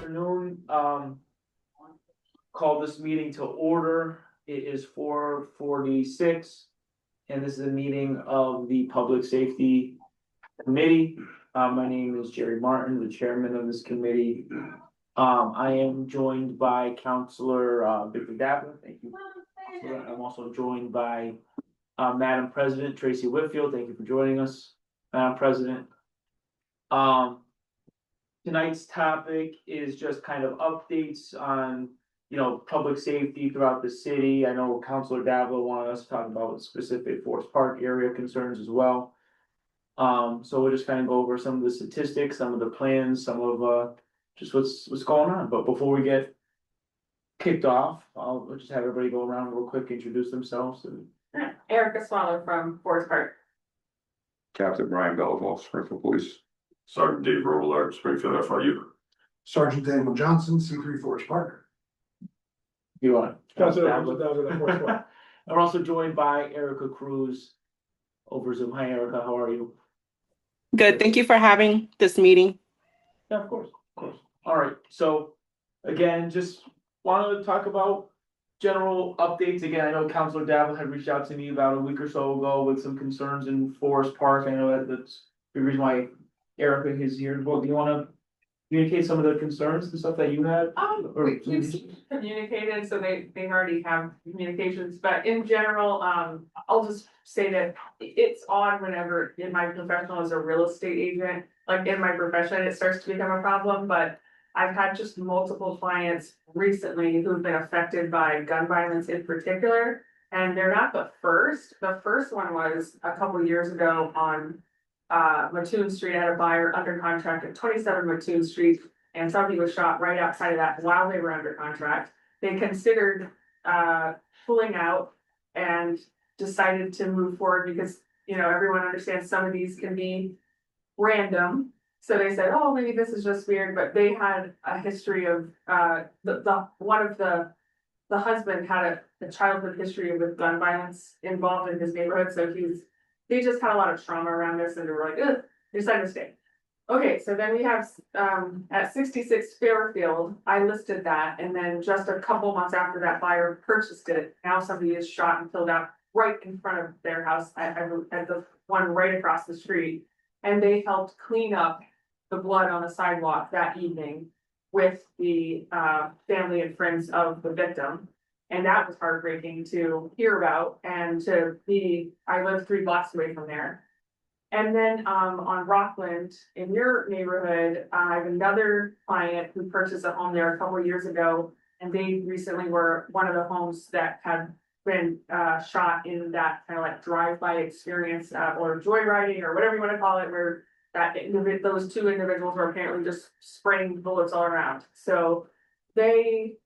afternoon. Call this meeting to order. It is 4:46, and this is a meeting of the Public Safety Committee. My name is Jerry Martin, the chairman of this committee. I am joined by Councilor Victor Davin. Thank you. I'm also joined by Madam President Tracy Whitfield. Thank you for joining us, Madam President. Tonight's topic is just kind of updates on, public safety throughout the city. I know Councilor Davila wanted us to talk about specific Forest Park area concerns as well. So we'll just kind of go over some of the statistics, some of the plans, some of just what's going on. But before we get kicked off, I'll just have everybody go around real quick, introduce themselves. Erica Swaller from Forest Park. Captain Brian Belleville, Springfield Police. Sergeant Dave Robillard, Springfield FIU. Sergeant Daniel Johnson, C3 Forest Park. You want? We're We're also joined by Erica Cruz over Zoom. Hi, Erica. How are you? Good. Thank you for having this meeting. Yeah, of course. All right. So again, just wanted to talk about general updates. Again, I know Councilor Davila had reached out to me about a week or so ago with some concerns in Forest Park. I know that's the reason why Erica is here. Well, do you want to communicate some of the concerns and stuff that you had? We've communicated, so they already have communications, but in general, I'll just say that it's odd whenever in my profession as a real estate agent, like in my profession, it starts to become a problem, but I've had just multiple clients recently who've been affected by gun violence in particular, and they're not the first. The first one was a couple years ago on Mattoon Street. I had a buyer under contract at 27 Mattoon Street, and somebody was shot right outside of that while they were under contract. They considered pulling out and decided to move forward because, everyone understands some of these can be random. So they said, oh, maybe this is just weird, but they had a history of the husband had a childhood history with gun violence involved in his neighborhood. So they just had a lot of trauma around this, and they were like, ugh, they decided to stay. Okay, so then we have at 66 Fairfield, I listed that, and then just a couple months after that buyer purchased it, now somebody is shot and killed out right in front of their house at the one right across the street. And they helped clean up the blood on the sidewalk that evening with the family and friends of the victim. And that was heartbreaking to hear about and I live 3 blocks away from there. And then on Rockland, in your neighborhood, I have another client who purchased a home there a couple of years ago. And they recently were one of the homes that had been shot in that kind of like drive-by experience or joyriding or whatever you want to call it, where those 2 individuals were apparently just spraying bullets all around. So they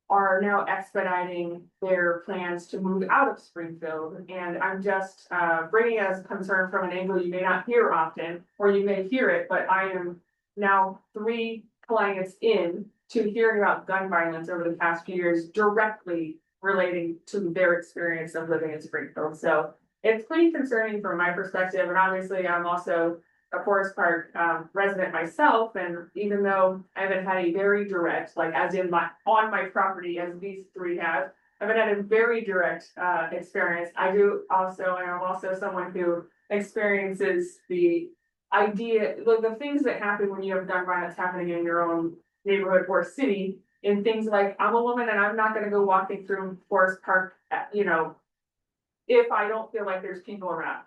are now expediting their plans to move out of Springfield. And I'm just bringing it as a concern from an angle you may not hear often, or you may hear it, but I am now 3 clients in to hearing about gun violence over the past few years directly relating to their experience of living in Springfield. So it's pretty concerning from my perspective. And obviously I'm also a Forest Park resident myself, and even though I haven't had a very direct, like as in on my property as these 3 have, I haven't had a very direct experience. I'm also someone who experiences the idea, like the things that happen when you have gun violence happening in your own neighborhood or city, in things like I'm a woman and I'm not going to go walking through Forest Park, if I don't feel like there's people around.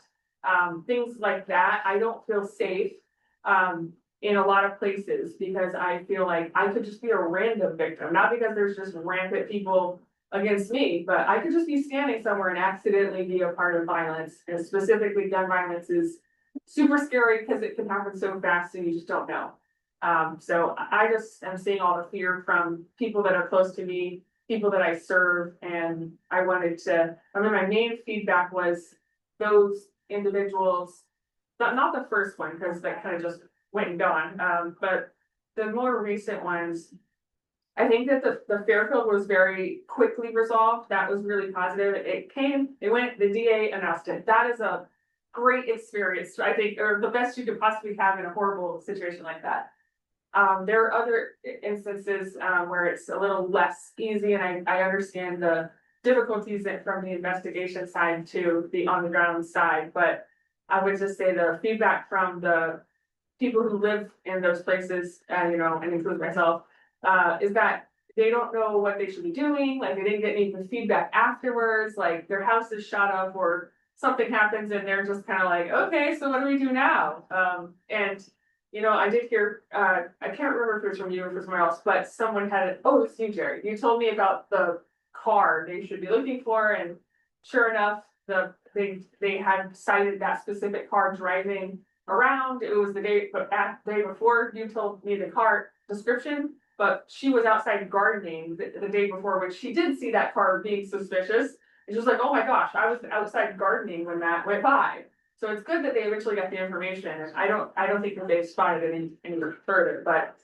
Things like that, I don't feel safe in a lot of places because I feel like I could just be a random victim, not because there's just rampant people against me, but I could just be standing somewhere and accidentally be a part of violence. And specifically gun violence is super scary because it can happen so fast and you just don't know. So I just am seeing all the fear from people that are close to me, people that I serve, and my main feedback was those individuals, not the first one, because that kind of just went and gone, but the more recent ones, I think that the Fairfield was very quickly resolved. That was really positive. The DA announced it. That is a great experience, I think, or the best you could possibly have in a horrible situation like that. There are other instances, where it's a little less easy, and I understand the difficulties from the investigation side to the on the ground side, but I would just say the feedback from the people who live in those places, you know, and include myself, is that they don't know what they should be doing, like they didn't get any feedback afterwards, like their house is shot up or something happens and they're just kind of like, okay, so what do we do now? And you know, I did hear, I can't remember if it was from you or from somewhere else, but someone had, oh, it's you, Jerry, you told me about the car they should be looking for, and sure enough, they had cited that specific car driving around. It was the day, but the day before you told me the car description, but she was outside gardening the day before, which she did see that car being suspicious. And she was like, oh my gosh, I was outside gardening when that went by. So it's good that they eventually got the information, and I don't think that they've spotted any further, but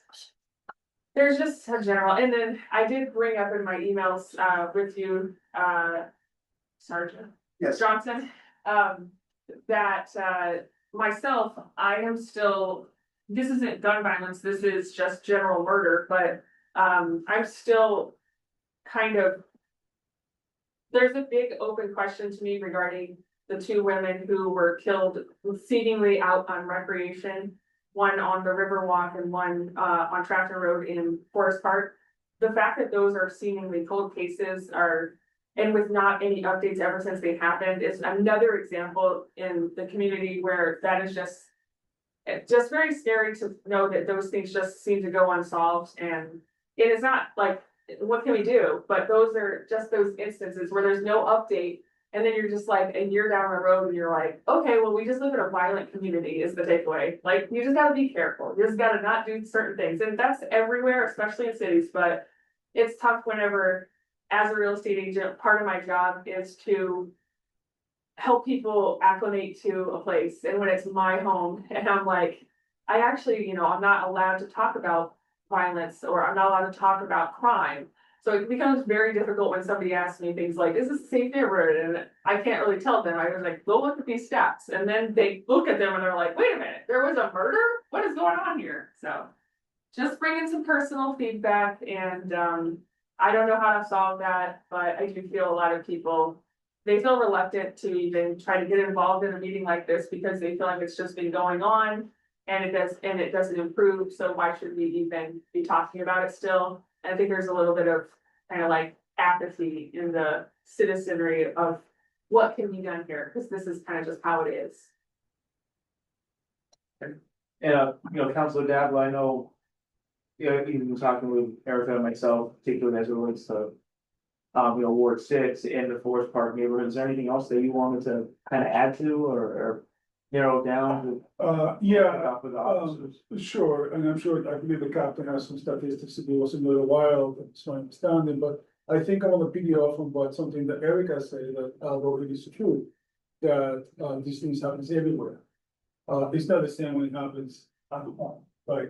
there's just a general, and then I did bring up in my emails, with you, Sergeant Yes. Johnson, that, myself, I am still, this isn't gun violence, this is just general murder, but, I'm still kind of, there's a big open question to me regarding the two women who were killed seemingly out on recreation, one on the Riverwalk and one, on Trafton Road in Forest Park. The fact that those are seemingly cold cases are, and with not any updates ever since they happened, is another example in the community where that is just very scary to know that those things just seem to go unsolved. And it is not like, what can we do? But those are just those instances where there's no update. And then you're just like a year down the road and you're like, okay, well, we just live in a violent community is the takeaway. Like, you just gotta be careful. You just gotta not do certain things. And that's everywhere, especially in cities, but it's tough whenever, as a real estate agent, part of my job is to help people acclimate to a place. And when it's my home and I'm like, I actually, you know, I'm not allowed to talk about violence or I'm not allowed to talk about crime. So it becomes very difficult when somebody asks me things like, is this a safe neighborhood? And I can't really tell them. I was like, go look at these stats. And then they look at them and they're like, wait a minute, there was a murder? What is going on here? So just bringing some personal feedback, and I don't know how to solve that, but I do feel a lot of people, they feel reluctant to even try to get involved in a meeting like this because they feel like it's just been going on and it doesn't improve. So why should we even be talking about it still? I think there's a little bit of kind of like apathy in the citizenry of what can be done here, because this is kind of just how it is. And, you know, Councilor Dabble, I know, you know, even talking with Erica and myself, particularly as it relates to, you know, Ward 6 and the Forest Park neighborhood, is there anything else that you wanted to kind of add to or narrow down? With the officers? Sure, and I'm sure, I believe the captain has some statistics to do us in a little while, that's my understanding, but I think I want to piggy off on what something that Erica said that already is true, that these things happens everywhere. It's not the same when it happens at home, right?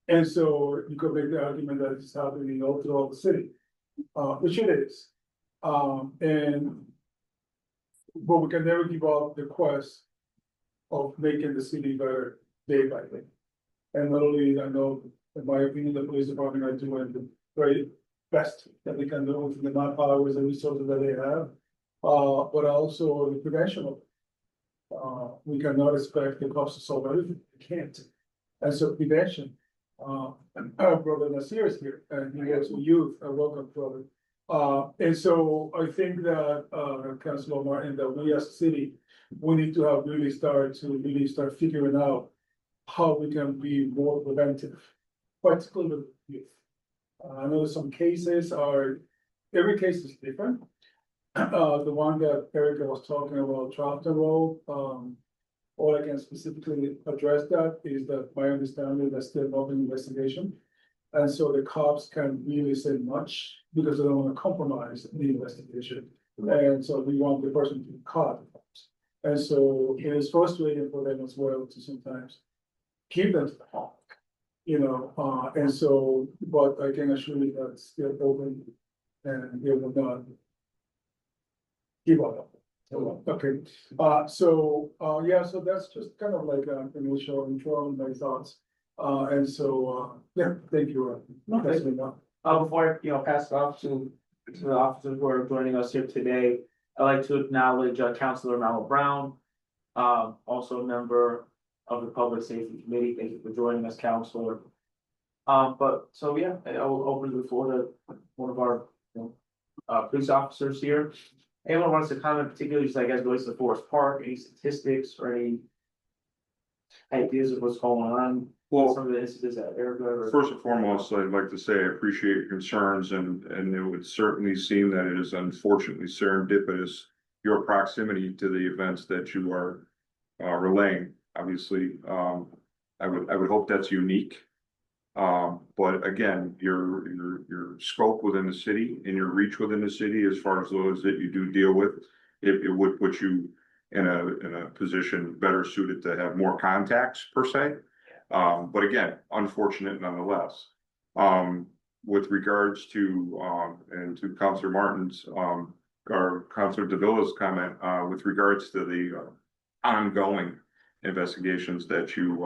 And so you could make the argument that it's happening all throughout the city, which it is. But we can never give up the quest of making the city better day by day. And not only, I know, in my opinion, the police department are doing the very best that they can do with the manpower and resources that they have, but also the prevention of it. We cannot expect the cops to solve everything, we can't. And so prevention, our brother Nasir is here, and he works with youth, welcome brother. And so I think that, Councilor Martin, that we as a city, we need to have really start figuring out how we can be more preventive, particularly with youth. I know some cases every case is different. The one that Erica was talking about, Trafton Road, all I can specifically address that is that my understanding that's still not an investigation. And so the cops can't really say much because they don't want to compromise the investigation. And so we want the person to be caught. And so it is frustrating for them as well to sometimes keep them to the home, you know, and so, but I can assure you that it's still open and they will not give up. Okay, so yeah, so that's just kind of like an initial intro on my thoughts. And so, yeah, thank you. No, thank you. Councilman. Before, pass it off to the officers who are joining us here today, I'd like to acknowledge Councilor Mallow Brown. Also a member of the Public Safety Committee. Thank you for joining us, Counselor. But so yeah, I will open the floor to one of our police officers here. Anyone wants to comment particularly, just like as relates to Forest Park, any statistics or any ideas of what's going on? Well, Some of the incidents that Erica or. first and foremost, I'd like to say I appreciate your concerns and it would certainly seem that it is unfortunately serendipitous, your proximity to the events that you are relaying. Obviously, I would hope that's unique. But again, your scope within the city and your reach within the city, as far as those that you do deal with, it would put you in a position better suited to have more contacts per se. But again, unfortunate nonetheless. With regards to and to Councilor Martin's or Councilor Davila's comment with regards to the ongoing investigations that you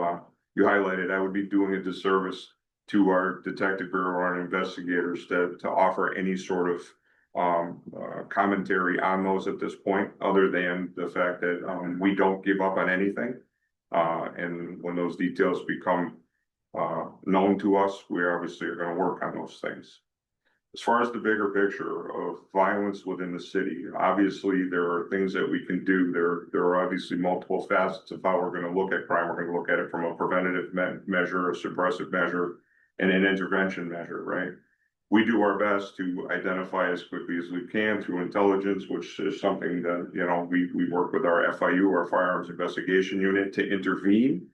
highlighted, I would be doing a disservice to our detective bureau, our investigators, to offer any sort of commentary on those at this point, other than the fact that we don't give up on anything. And when those details become known to us, we obviously are going to work on those things. As far as the bigger picture of violence within the city, obviously there are things that we can do. There are obviously multiple facets of how we're going to look at crime. We're going to look at it from a preventative measure, a suppressive measure, and an intervention measure, right? We do our best to identify as quickly as we can through intelligence, which is something that, we work with our FIU, our Firearms Investigation Unit, to intervene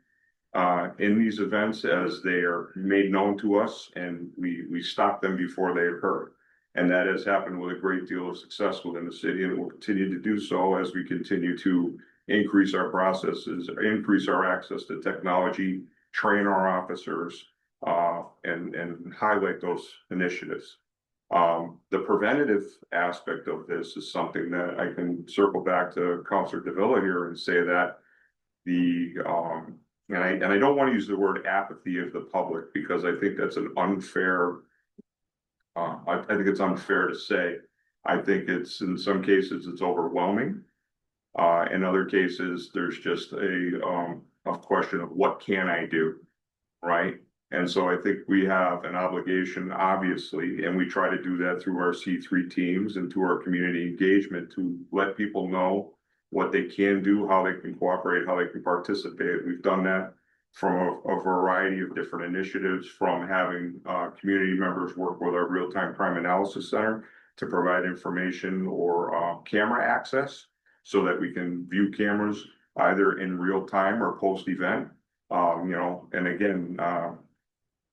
in these events as they are made known to us, and we stop them before they occur. And that has happened with a great deal of success within the city, and will continue to do so as we continue to increase our processes, increase our access to technology, train our officers, and highlight those initiatives. The preventative aspect of this is something that I can circle back to Councilor Davila here and say that and I don't want to use the word apathy of the public, because I think that's an unfair, I think it's unfair to say. I think it's, in some cases, it's overwhelming. In other cases, there's just a question of what can I do, right? And so I think we have an obligation, obviously, and we try to do that through our C3 teams and to our community engagement, to let people know what they can do, how they can cooperate, how they can participate. We've done that from a variety of different initiatives, from having community members work with our real-time crime analysis center to provide information or camera access so that we can view cameras either in real time or post-event. And again,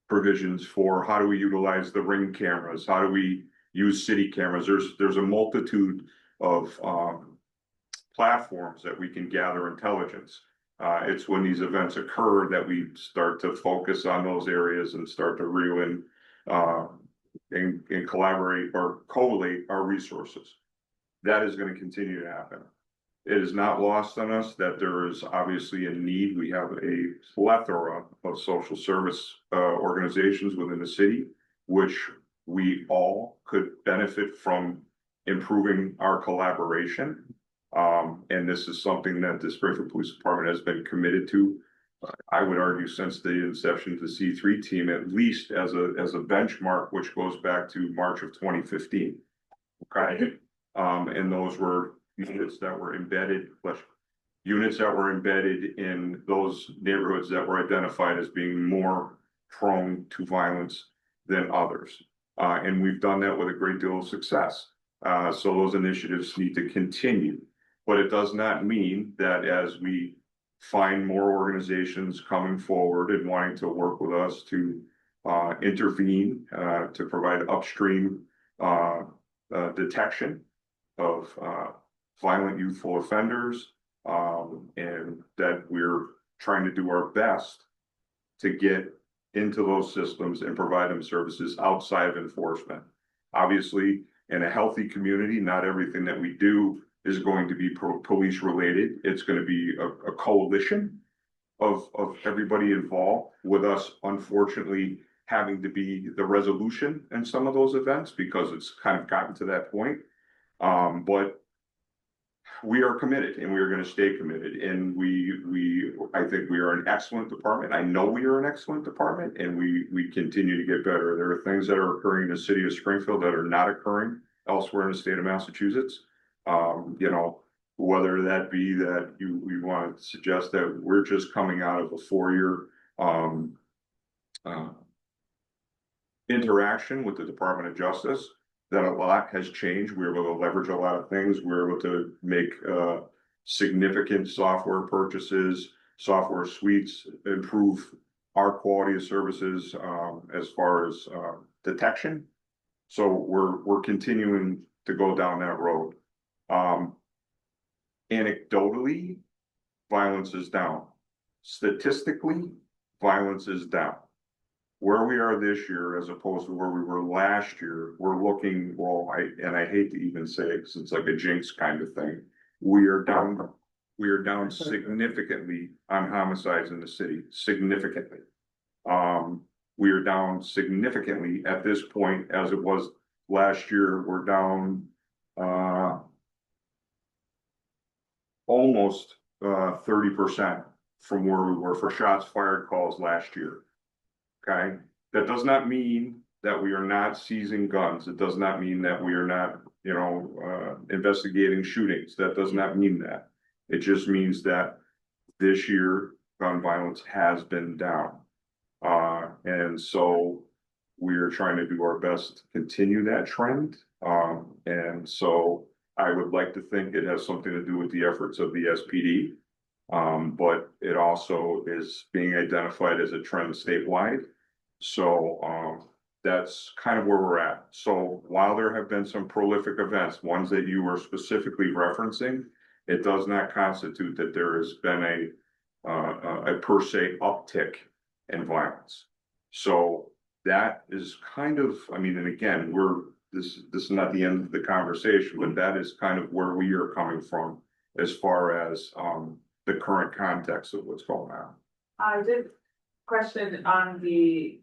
provisions for how do we utilize the Ring cameras, how do we use city cameras. There's a multitude of platforms that we can gather intelligence. It's when these events occur that we start to focus on those areas and start to reel in and collaborate or collate our resources. That is going to continue to happen. It is not lost on us that there is obviously a need. We have a plethora of social service organizations within the city, which we all could benefit from improving our collaboration. And this is something that the Springfield Police Department has been committed to. I would argue since the inception of the C3 team, at least as a benchmark, which goes back to March of 2015. Okay. And those were units that were embedded in those neighborhoods that were identified as being more prone to violence than others. And we've done that with a great deal of success. So those initiatives need to continue. But it does not mean that as we find more organizations coming forward and wanting to work with us to intervene, to provide upstream detection of violent youthful offenders, and that we're trying to do our best to get into those systems and provide them services outside of enforcement. Obviously, in a healthy community, not everything that we do is going to be police related. It's going to be a coalition of everybody involved, with us unfortunately having to be the resolution in some of those events because it's kind of gotten to that point. But we are committed and we are going to stay committed. And I think we are an excellent department. I know we are an excellent department, and we continue to get better. There are things that are occurring in the city of Springfield that are not occurring elsewhere in the state of Massachusetts. You know, whether that be that we want to suggest that we're just coming out of a 4-year interaction with the Department of Justice, that a lot has changed. We're able to leverage a lot of things. We're able to make significant software purchases, software suites, improve our quality of services as far as detection. So we're continuing to go down that road. Anecdotally, violence is down. Statistically, violence is down. Where we are this year as opposed to where we were last year, we're looking, well, I hate to even say it because it's like a jinx kind of thing. We are down significantly on homicides in the city, significantly. We are down significantly at this point as it was last year. We're down almost 30% from where we were for shots fired calls last year. Okay, that does not mean that we are not seizing guns. It does not mean that we are not, investigating shootings. That does not mean that. It just means that this year gun violence has been down. And so we are trying to do our best to continue that trend. And so I would like to think it has something to do with the efforts of the SPD. But it also is being identified as a trend statewide. So that's kind of where we're at. So while there have been some prolific events, ones that you were specifically referencing, it does not constitute that there has been a per se uptick in violence. So that is kind of, and again, this is not the end of the conversation, but that is kind of where we are coming from as far as the current context of what's going on. I did question on the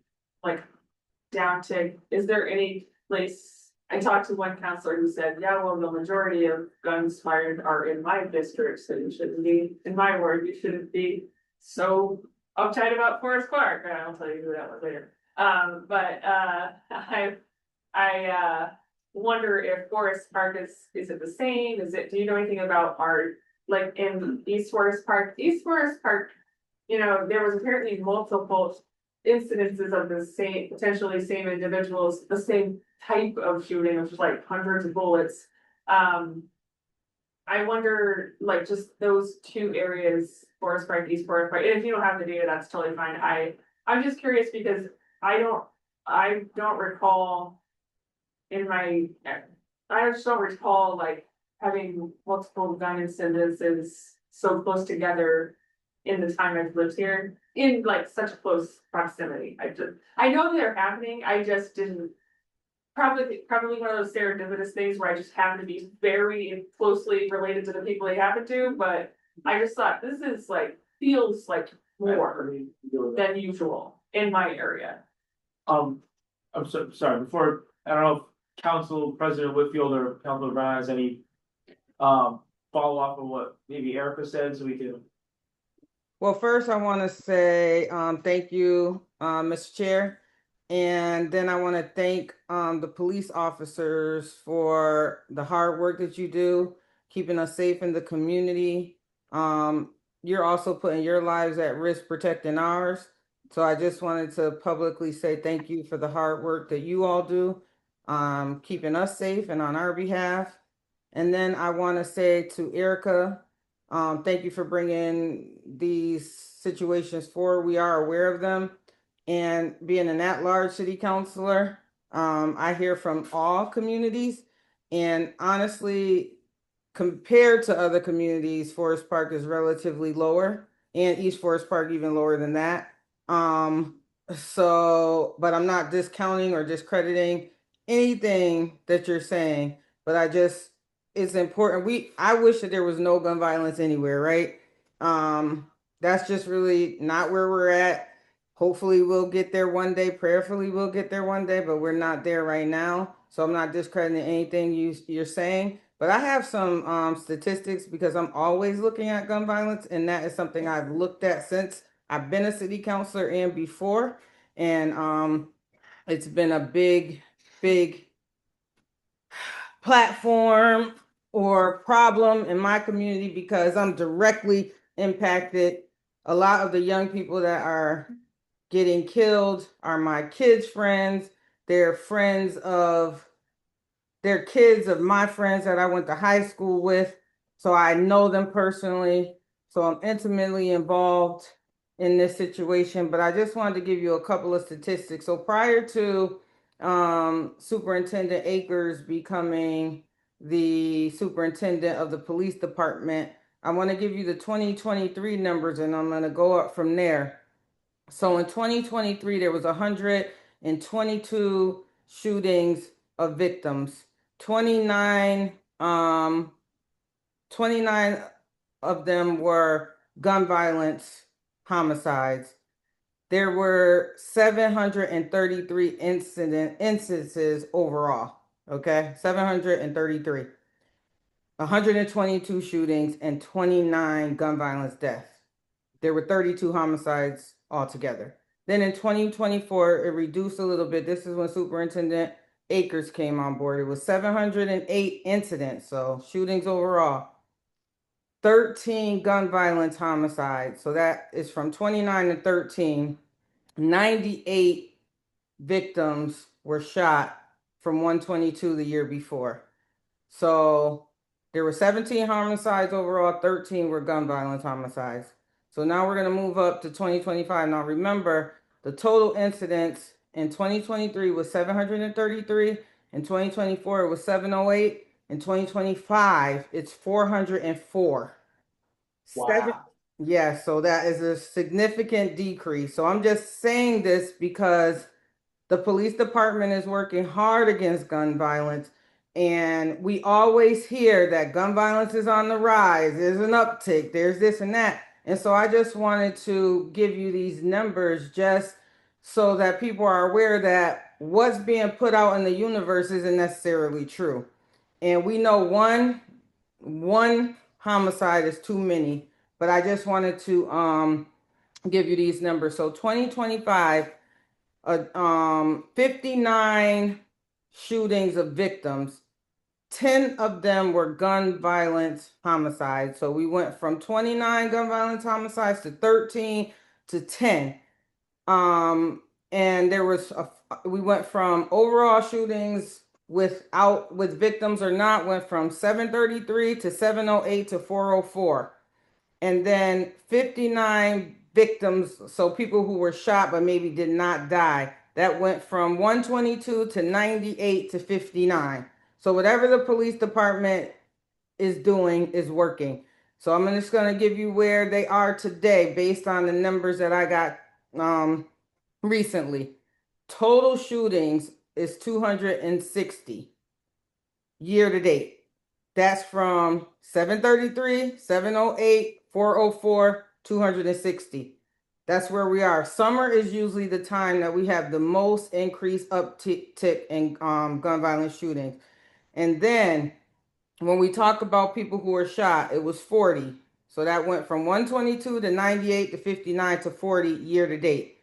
downtick. Is there any place? I talked to one counselor who said, yeah, well, the majority of guns fired are in my district, so you shouldn't be in my ward. You shouldn't be so uptight about Forest Park. I'll tell you who that was later. But I wonder if Forest Park is it the same? Do you know anything about our, in East Forest Park? East Forest Park, there was apparently multiple incidences of the same, potentially same individuals, the same type of shooting, which is hundreds of bullets. I wonder, just those two areas, Forest Park, East Forest Park, and if you don't have the data, that's totally fine. I'm just curious because I don't recall I just don't recall having multiple gun incidences so close together in the time I've lived here in such close proximity. I know they're happening. I just didn't probably one of those serendipitous things where I just happen to be very closely related to the people they happen to, but I just thought this is feels more than usual in my area. I'm so sorry, before, I don't know if Council President Whitfield or Councilor Brown has any follow up on what maybe Erica said, so we can. Well, first I want to say thank you, Mr. Chair. And then I want to thank the police officers for the hard work that you do, keeping us safe in the community. You're also putting your lives at risk protecting ours. So I just wanted to publicly say thank you for the hard work that you all do, keeping us safe and on our behalf. And then I want to say to Erica, thank you for bringing these situations forward. We are aware of them. And being an at-large city councilor, I hear from all communities. And honestly, compared to other communities, Forest Park is relatively lower, and East Forest Park even lower than that. But I'm not discounting or discrediting anything that you're saying, but it's important. I wish that there was no gun violence anywhere, right? that's just really not where we're at. Hopefully we'll get there one day. Prayerfully we'll get there one day, but we're not there right now. So I'm not discrediting anything you're saying. But I have some statistics because I'm always looking at gun violence, and that is something I've looked at since I've been a city councilor and before. And it's been a big, big platform or problem in my community because I'm directly impacted. A lot of the young people that are getting killed are my kids' friends. They're friends of, they're kids of my friends that I went to high school with. So I know them personally. So I'm intimately involved in this situation. But I just wanted to give you a couple of statistics. So prior to Superintendent Akers becoming the superintendent of the police department, I want to give you the 2023 numbers, and I'm going to go up from there. So in 2023, there was 122 shootings of victims. 29 of them were gun violence homicides. There were 733 instances overall. Okay, 733. 122 shootings and 29 gun violence deaths. There were 32 homicides altogether. Then in 2024, it reduced a little bit. This is when Superintendent Akers came on board. It was 708 incidents, so shootings overall. 13 gun violence homicides. So that is from 29 to 13. 98 victims were shot from 122 the year before. So there were 17 homicides overall, 13 were gun violence homicides. So now we're going to move up to 2025. Now remember, the total incidents in 2023 was 733, in 2024 it was 708, in 2025 it's 404. Wow. Yeah, so that is a significant decrease. So I'm just saying this because the police department is working hard against gun violence, and we always hear that gun violence is on the rise. There's an uptick, there's this and that. And so I just wanted to give you these numbers just so that people are aware that what's being put out in the universe isn't necessarily true. And we know one homicide is too many, but I just wanted to give you these numbers. So 2025, 59 shootings of victims. 10 of them were gun violence homicides. So we went from 29 gun violence homicides to 13 to 10. And there was we went from overall shootings with victims or not, went from 733 to 708 to 404. And then 59 victims, so people who were shot but maybe did not die, that went from 122 to 98 to 59. So whatever the police department is doing is working. So I'm just going to give you where they are today based on the numbers that I got recently. Total shootings is 260 year to date. That's from 733, 708, 404, 260. That's where we are. Summer is usually the time that we have the most increased uptick in gun violence shootings. And then when we talk about people who were shot, it was 40. So that went from 122 to 98 to 59 to 40 year to date.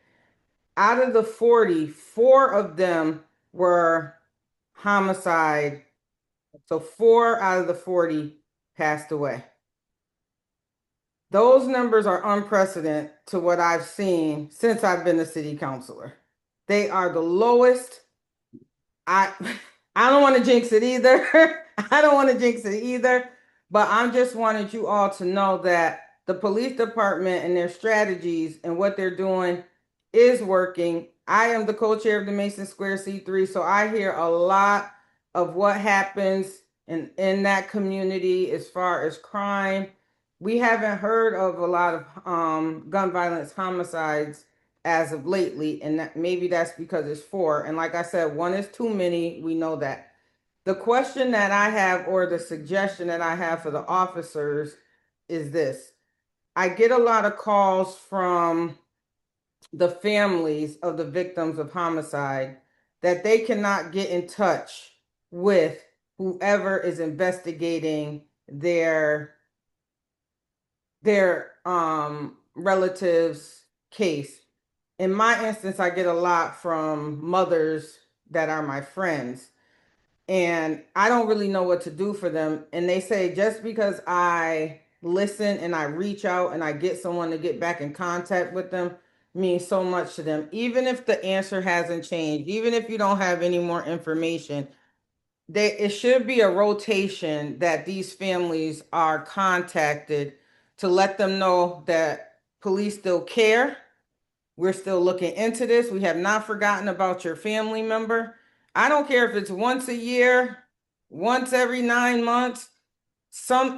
Out of the 40, 4 of them were homicide. So 4 out of the 40 passed away. Those numbers are unprecedented to what I've seen since I've been a city councilor. They are the lowest. I don't want to jinx it either. I don't want to jinx it either. But I just wanted you all to know that the police department and their strategies and what they're doing is working. I am the co-chair of the Mason Square C3, so I hear a lot of what happens in that community as far as crime. We haven't heard of a lot of gun violence homicides as of lately, and maybe that's because it's 4. And like I said, 1 is too many. We know that. The question that I have, or the suggestion that I have for the officers, is this. I get a lot of calls from the families of the victims of homicide that they cannot get in touch with whoever is investigating their relatives case. In my instance, I get a lot from mothers that are my friends, and I don't really know what to do for them. And they say just because I listen and I reach out and I get someone to get back in contact with them means so much to them. Even if the answer hasn't changed, even if you don't have any more information, it should be a rotation that these families are contacted to let them know that police still care. We're still looking into this. We have not forgotten about your family member. I don't care if it's once a year, once every 9 months.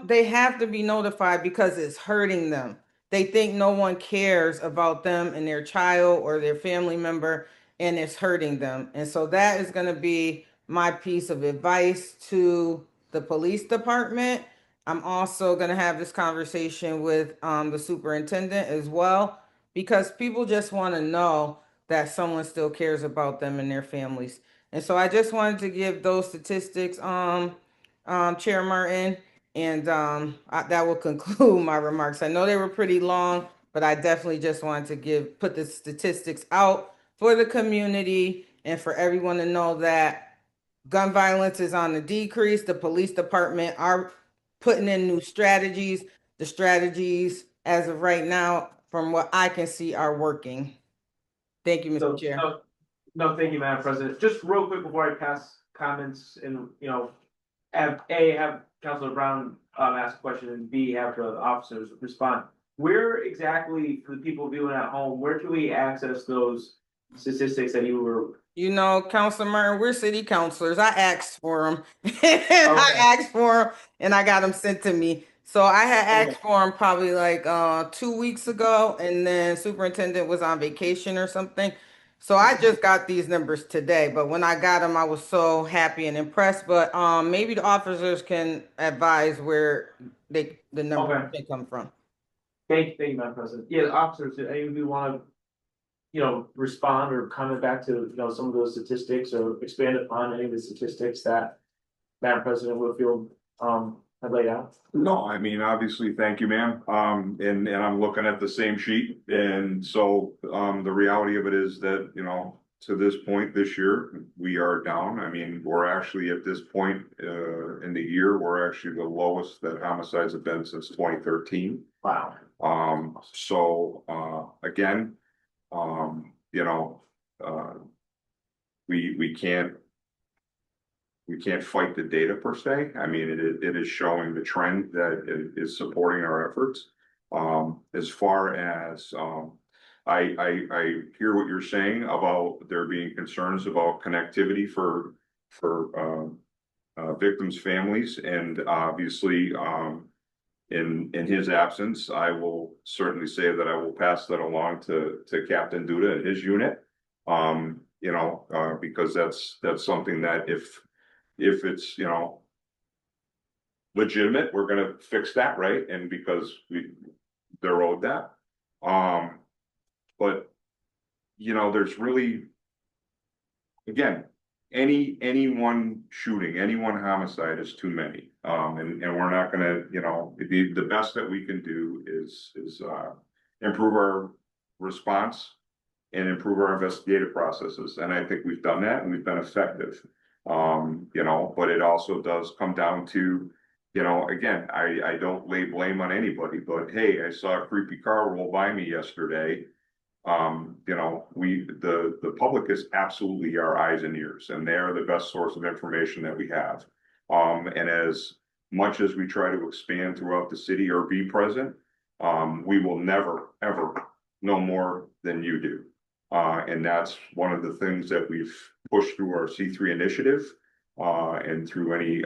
They have to be notified because it's hurting them. They think no one cares about them and their child or their family member, and it's hurting them. And so that is going to be my piece of advice to the police department. I'm also going to have this conversation with the superintendent as well, because people just want to know that someone still cares about them and their families. And so I just wanted to give those statistics, Chair Martin. And that will conclude my remarks. I know they were pretty long, but I definitely just wanted to put the statistics out for the community and for everyone to know that gun violence is on the decrease. The police department are putting in new strategies. The strategies, as of right now, from what I can see, are working. Thank you, So, Mr. Chair. no, thank you, Madam President. Just real quick before I pass comments and, have Councilor Brown ask a question, and B, have the officers respond. Where exactly, for the people viewing at home, where can we access those statistics that you were? Councilor Martin, we're city councilors. I asked for them. And I got them sent to me. So I had asked for them probably like 2 weeks ago, and then superintendent was on vacation or something. So I just got these numbers today, but when I got them, I was so happy and impressed. But maybe the officers can advise where the numbers can come from. Thank you, Madam President. Yeah, the officers, any of you want to, respond or comment back to, some of those statistics or expand upon any of the statistics that Madam President Whitfield, had laid out? No, I mean, obviously, thank you, ma'am. And I'm looking at the same sheet. And so, the reality of it is that, to this point this year, we are down. I mean, we're actually at this point, in the year, we're actually the lowest that homicides have been since 2013. Wow. Again, we can't fight the data per se. I mean, it is showing the trend that is supporting our efforts. As far as, I hear what you're saying about there being concerns about connectivity for victims' families, and obviously, in his absence, I will certainly say that I will pass that along to Captain Duda and his unit. Because that's something that if it's, legitimate, we're gonna fix that, right? And because they're owed that. But there's really, again, any one shooting, any one homicide is too many. And we're not gonna, the best that we can do is improve our response and improve our investigative processes. And I think we've done that and we've been effective. But it also does come down to, again, I don't lay blame on anybody, but hey, I saw a creepy car roll by me yesterday. The public is absolutely our eyes and ears, and they are the best source of information that we have. And as much as we try to expand throughout the city or be present, we will never, ever know more than you do. And that's one of the things that we've pushed through our C3 initiative, and through any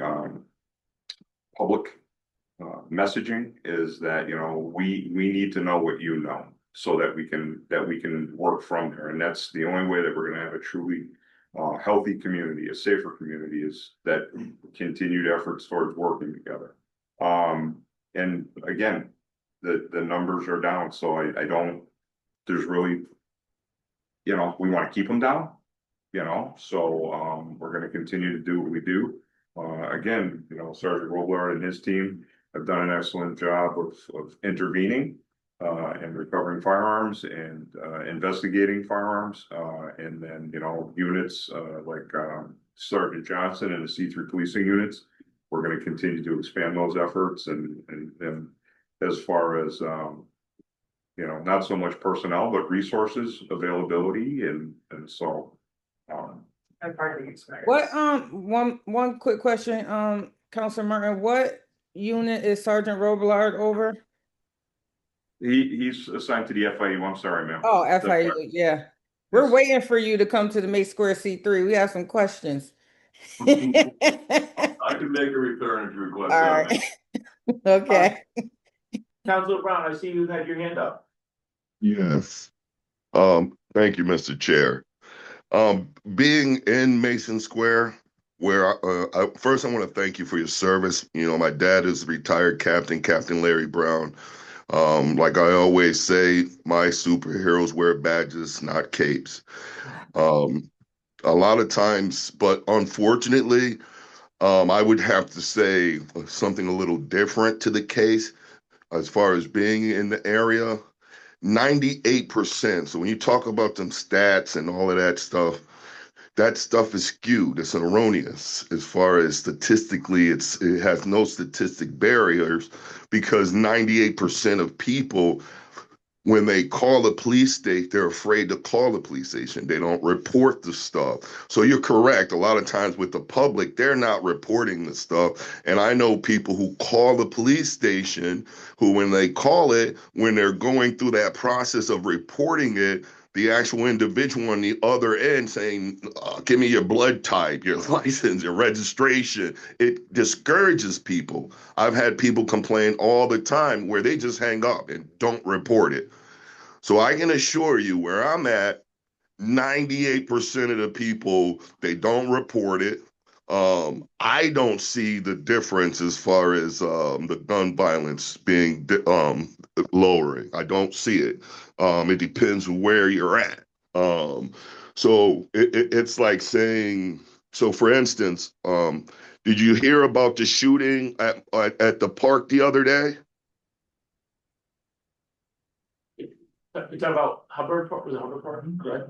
public messaging, is that we need to know what you know, so that we can work from there. And that's the only way that we're going to have a truly healthy community, a safer community, is that continued efforts towards working together. And again, the numbers are down, so I don't, there's really, we want to keep them down, so, we're gonna continue to do what we do. Again, Sergeant Robler and his team have done an excellent job of intervening and recovering firearms and investigating firearms. And then, units like Sergeant Johnson and the C3 policing units, we're going to continue to expand those efforts. And as far as, not so much personnel, but resources, availability. And so. And parking experience. What, one quick question, Counselor Martin, what unit is Sergeant Robillard over? He's assigned to the FIU. I'm sorry, ma'am. Oh, FIU, yeah. We're waiting for you to come to the May Square C3. We have some questions. All I can make a return if you request that. right. Okay. Councilor Brown, I see you had your hand up. Yes. Thank you, Mr. Chair. Being in Mason Square, where first I want to thank you for your service. My dad is retired Captain Larry Brown. Like I always say, my superheroes wear badges, not capes. A lot of times, but unfortunately, I would have to say something a little different to the case as far as being in the area. 98%. So when you talk about them stats and all of that stuff is skewed. It's erroneous as far as statistically. It has no statistic barriers because 98% of people, when they call the police station, they're afraid to call the police station. They don't report the stuff. So you're correct. A lot of times with the public, they're not reporting the stuff. And I know people who call the police station who, when they call it, when they're going through that process of reporting it, the actual individual on the other end saying, give me your blood type, your license, your registration. It discourages people. I've had people complain all the time where they just hang up and don't report it. So I can assure you where I'm at, 98% of the people, they don't report it. I don't see the difference as far as the gun violence being lowering. I don't see it. It depends where you're at. So it's like saying, so for instance, did you hear about the shooting at the park the other day? You talking about Hubbard Park? Was it Hubbard Park? Correct.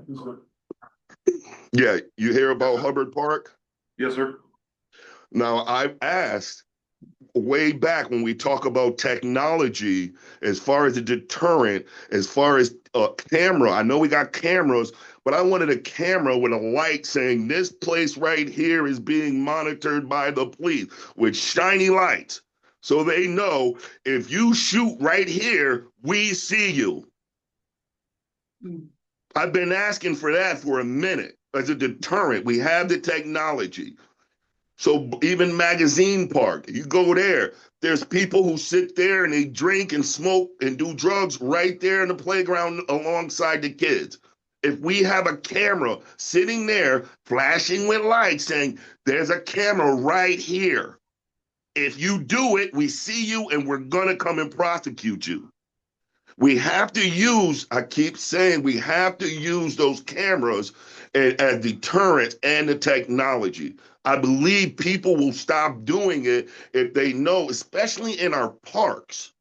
Yeah, you hear about Hubbard Park? Yes, sir. Now, I've asked way back when we talk about technology, as far as a deterrent, as far as a camera, I know we got cameras, but I wanted a camera with a light saying this place right here is being monitored by the police with shiny lights. So they know if you shoot right here, we see you. I've been asking for that for a minute as a deterrent. We have the technology. So even Magazine Park, you go there, there's people who sit there and they drink and smoke and do drugs right there in the playground alongside the kids. If we have a camera sitting there flashing with lights saying, there's a camera right here. If you do it, we see you and we're gonna come and prosecute you. We have to use, I keep saying, we have to use those cameras as deterrents and the technology. I believe people will stop doing it if they know, especially in our parks,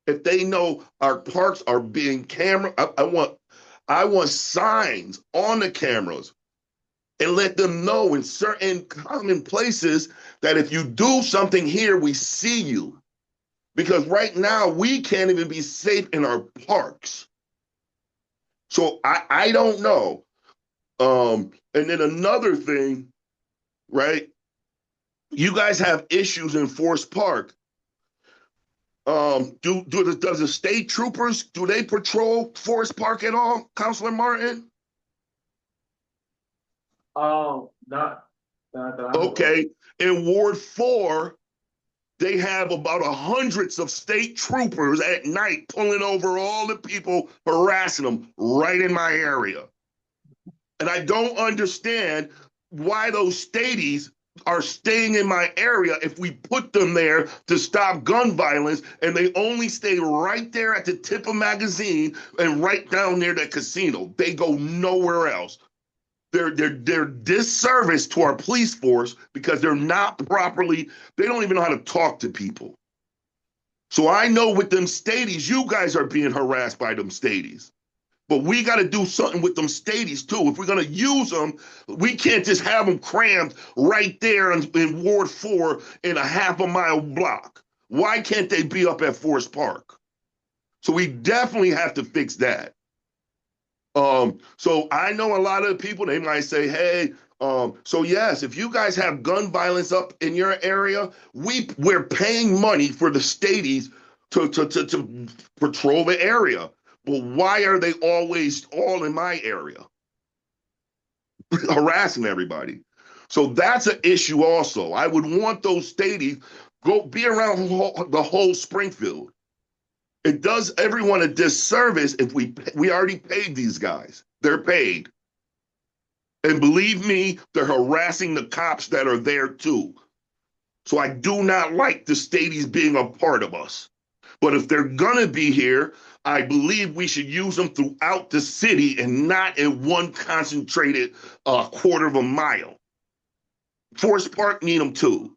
if they know our parks are being camera. I want signs on the cameras and let them know in certain common places that if you do something here, we see you. Because right now we can't even be safe in our parks. So I don't know. And then another thing, right? You guys have issues in Forest Park. Does the state troopers, do they patrol Forest Park at all, Councilor Martin? Oh, not that I know of. Okay. In Ward 4, they have about 100 of state troopers at night pulling over all the people harassing them right in my area. And I don't understand why those staties are staying in my area if we put them there to stop gun violence, and they only stay right there at the tip of Magazine and right down near the casino. They go nowhere else. They're disservice to our police force because they're not properly, they don't even know how to talk to people. So I know with them stadies, you guys are being harassed by them stadies. But we got to do something with them stadies too. If we're going to use them, we can't just have them crammed right there in Ward 4 in a half a mile block. Why can't they be up at Forest Park? So we definitely have to fix that. So I know a lot of people, they might say, hey, so yes, if you guys have gun violence up in your area, we're paying money for the stadies to patrol the area. But why are they always all in my area harassing everybody? So that's an issue also. I would want those stadies go be around the whole Springfield. It does everyone a disservice if we already paid these guys. They're paid. And believe me, they're harassing the cops that are there too. So I do not like the stadies being a part of us. But if they're gonna be here, I believe we should use them throughout the city and not in one concentrated quarter of a mile. Forest Park need them too.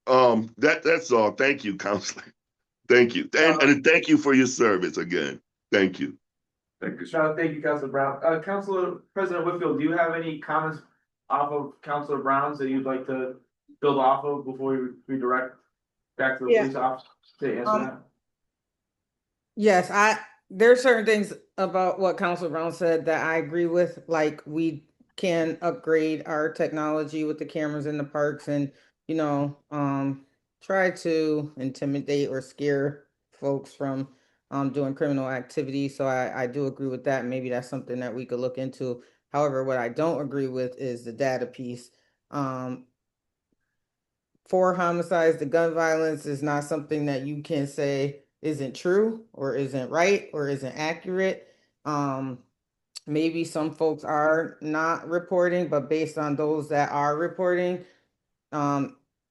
That's all. Thank you, Counselor. Thank you. And thank you for your service again. Thank you. Thank you, sir. Thank you, Councilor Brown. Councilor President Whitfield, do you have any comments off of Councilor Brown's that you'd like to build off of before we redirect back to the police officer to answer that? Yes, there's certain things about what Councilor Brown said that I agree with, like we can upgrade our technology with the cameras in the parks and, try to intimidate or scare folks from doing criminal activity. So I do agree with that. Maybe that's something that we could look into. However, what I don't agree with is the data piece. 4 homicides, the gun violence is not something that you can say isn't true or isn't right or isn't accurate. Maybe some folks are not reporting, but based on those that are reporting,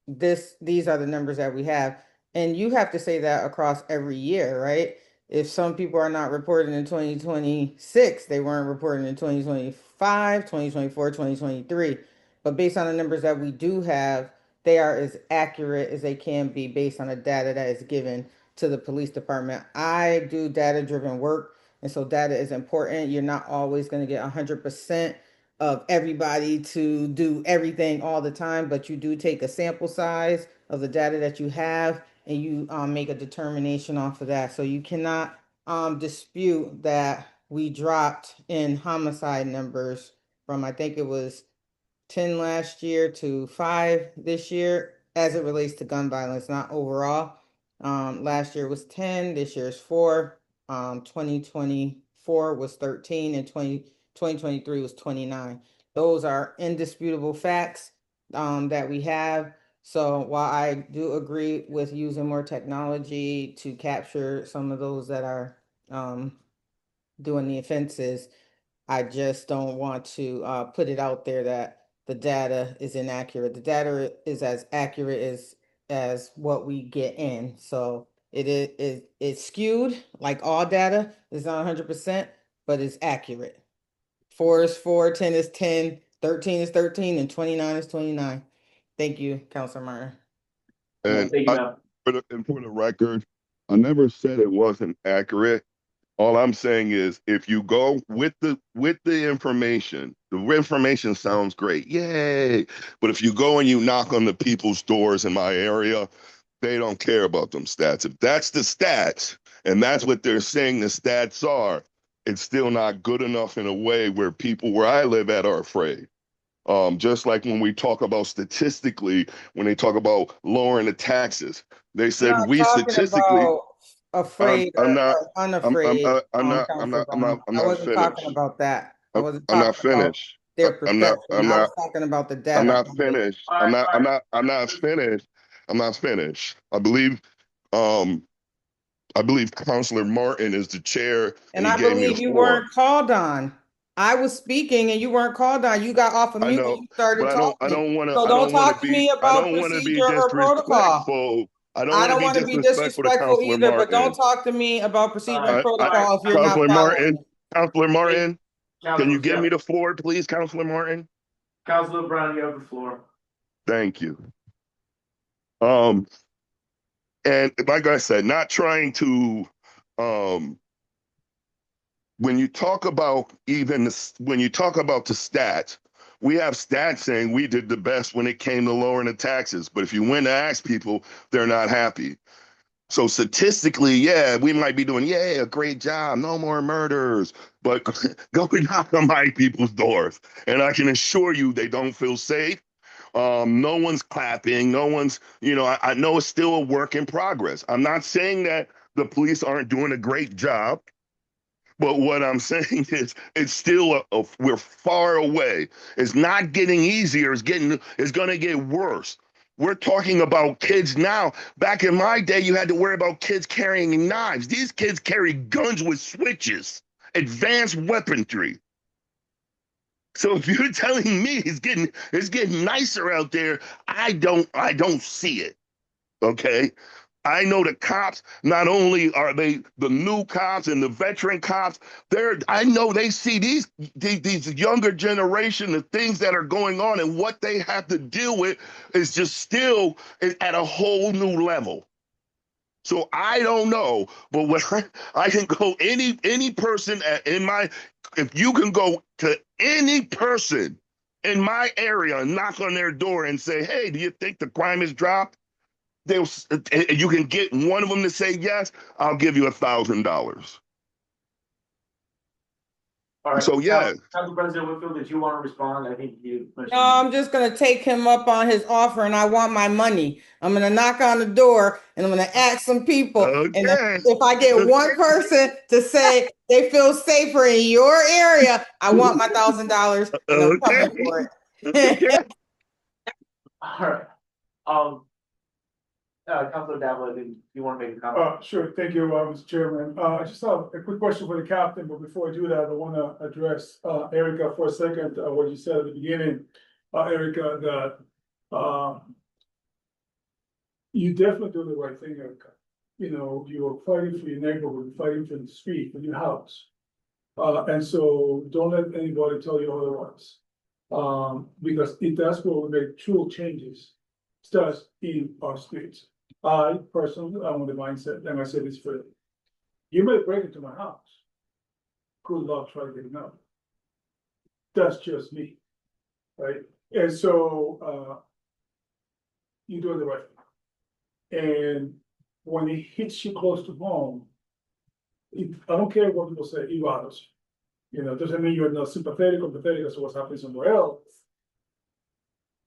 these are the numbers that we have. And you have to say that across every year, right? If some people are not reporting in 2026, they weren't reporting in 2025, 2024, 2023. But based on the numbers that we do have, they are as accurate as they can be based on the data that is given to the police department. I do data-driven work, and so data is important. You're not always going to get 100% of everybody to do everything all the time, but you do take a sample size of the data that you have and you make a determination off of that. So you cannot dispute that we dropped in homicide numbers from, I think it was 10 last year to 5 this year as it relates to gun violence, not overall. Last year was 10, this year is 4. 2024 was 13 and 2023 was 29. Those are indisputable facts that we have. So while I do agree with using more technology to capture some of those that are doing the offenses, I just don't want to put it out there that the data is inaccurate. The data is as accurate as what we get in. So it's skewed, like all data is not 100%, but it's accurate. 4 is 4, 10 is 10, 13 is 13, and 29 is 29. Thank you, Councilor Martin. And Thank you, ma'am. for the record, I never said it wasn't accurate. All I'm saying is if you go with the information, the information sounds great. Yay. But if you go and you knock on the people's doors in my area, they don't care about them stats. If that's the stats, and that's what they're saying the stats are, it's still not good enough in a way where people where I live at are afraid. Just like when we talk about statistically, when they talk about lowering the taxes, they said we statistically. Afraid I'm not. or unafraid. I'm not I wasn't talking finished. about that. I wasn't I'm not talking about finished. their perception. I'm I not. was talking about the data. I'm not finished. I'm not finished. I'm not finished. I believe Councilor Martin is the chair, And he I gave me the believe you floor. weren't called on. I was speaking and you weren't called on. You got off of I mute and know, you started but talking. So don't talk to me I about don't want to be procedure or protocol. disrespectful. I don't I want to don't be want to be disrespectful to disrespectful Counselor either, but don't Martin. talk to me about procedure and I, protocol if you're not Counselor following Martin, it. Counselor Martin, can you Councilors, give yeah. me the floor, please, Counselor Martin? Councilor Brown, you have the floor. Thank you. And like I said, not trying to, when you talk about when you talk about the stats, we have stats saying we did the best when it came to lowering the taxes. But if you went to ask people, they're not happy. So statistically, yeah, we might be doing, yeah, a great job, no more murders, but go knock on my people's doors. And I can assure you they don't feel safe. No one's clapping. No one's, I know it's still a work in progress. I'm not saying that the police aren't doing a great job. But what I'm saying is, it's still we're far away. It's not getting easier. It's going to get worse. We're talking about kids now. Back in my day, you had to worry about kids carrying knives. These kids carry guns with switches, advanced weaponry. So if you're telling me it's getting nicer out there, I don't see it. Okay. I know the cops, not only are they the new cops and the veteran cops, I know they see these younger generation, the things that are going on and what they have to deal with is just still at a whole new level. So I don't know, but when I can go any person if you can go to any person in my area and knock on their door and say, hey, do you think the crime has dropped? You can get one of them to say yes, I'll give you $1,000. All right. So yeah, Council President Whitfield, did you want to respond? I think you. No, I'm just gonna take him up on his offer and I want my money. I'm gonna knock on the door and I'm gonna ask some people. And okay, if I get one person to say they feel safer in your area, I want my $1,000 and I'm okay, coming for it. okay. All right. Councilor Davila, did you want to make a comment? Sure, thank you, Mr. Chairman. I just have a quick question for the captain, but before I do that, I wanna address, Erica for a second, what you said at the beginning. Erica, that, you definitely do the right thing, Erica. You are fighting for your neighborhood, fighting for the street, for your house. And so don't let anybody tell you otherwise. Because that's where we make true changes, starts in our streets. I personally, I'm on the mindset, and I say this for you may break into my house. Good luck trying getting out. That's just me, right? And so, you're doing the right thing. And when it hits you close to home, I don't care what people say, it bothers you. It doesn't mean you're not sympathetic or pathetic as to what's happening somewhere else.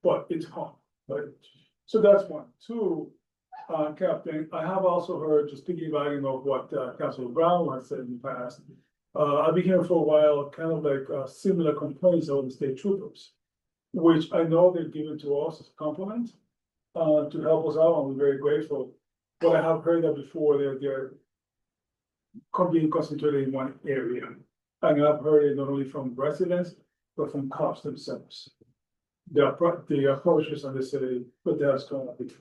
But it's home, right? So that's one. Two, Captain, I have also heard, just piggybacking off what Councilor Brown has said in the past. I've been here for a while, kind of like similar complaints of the state troopers, which I know they're given to us as a compliment to help us out, and we're very grateful. But I have heard that before, they're being concentrated in one area. And I've heard it not only from residents, but from cops themselves. The approaches and they say, but that's going to be.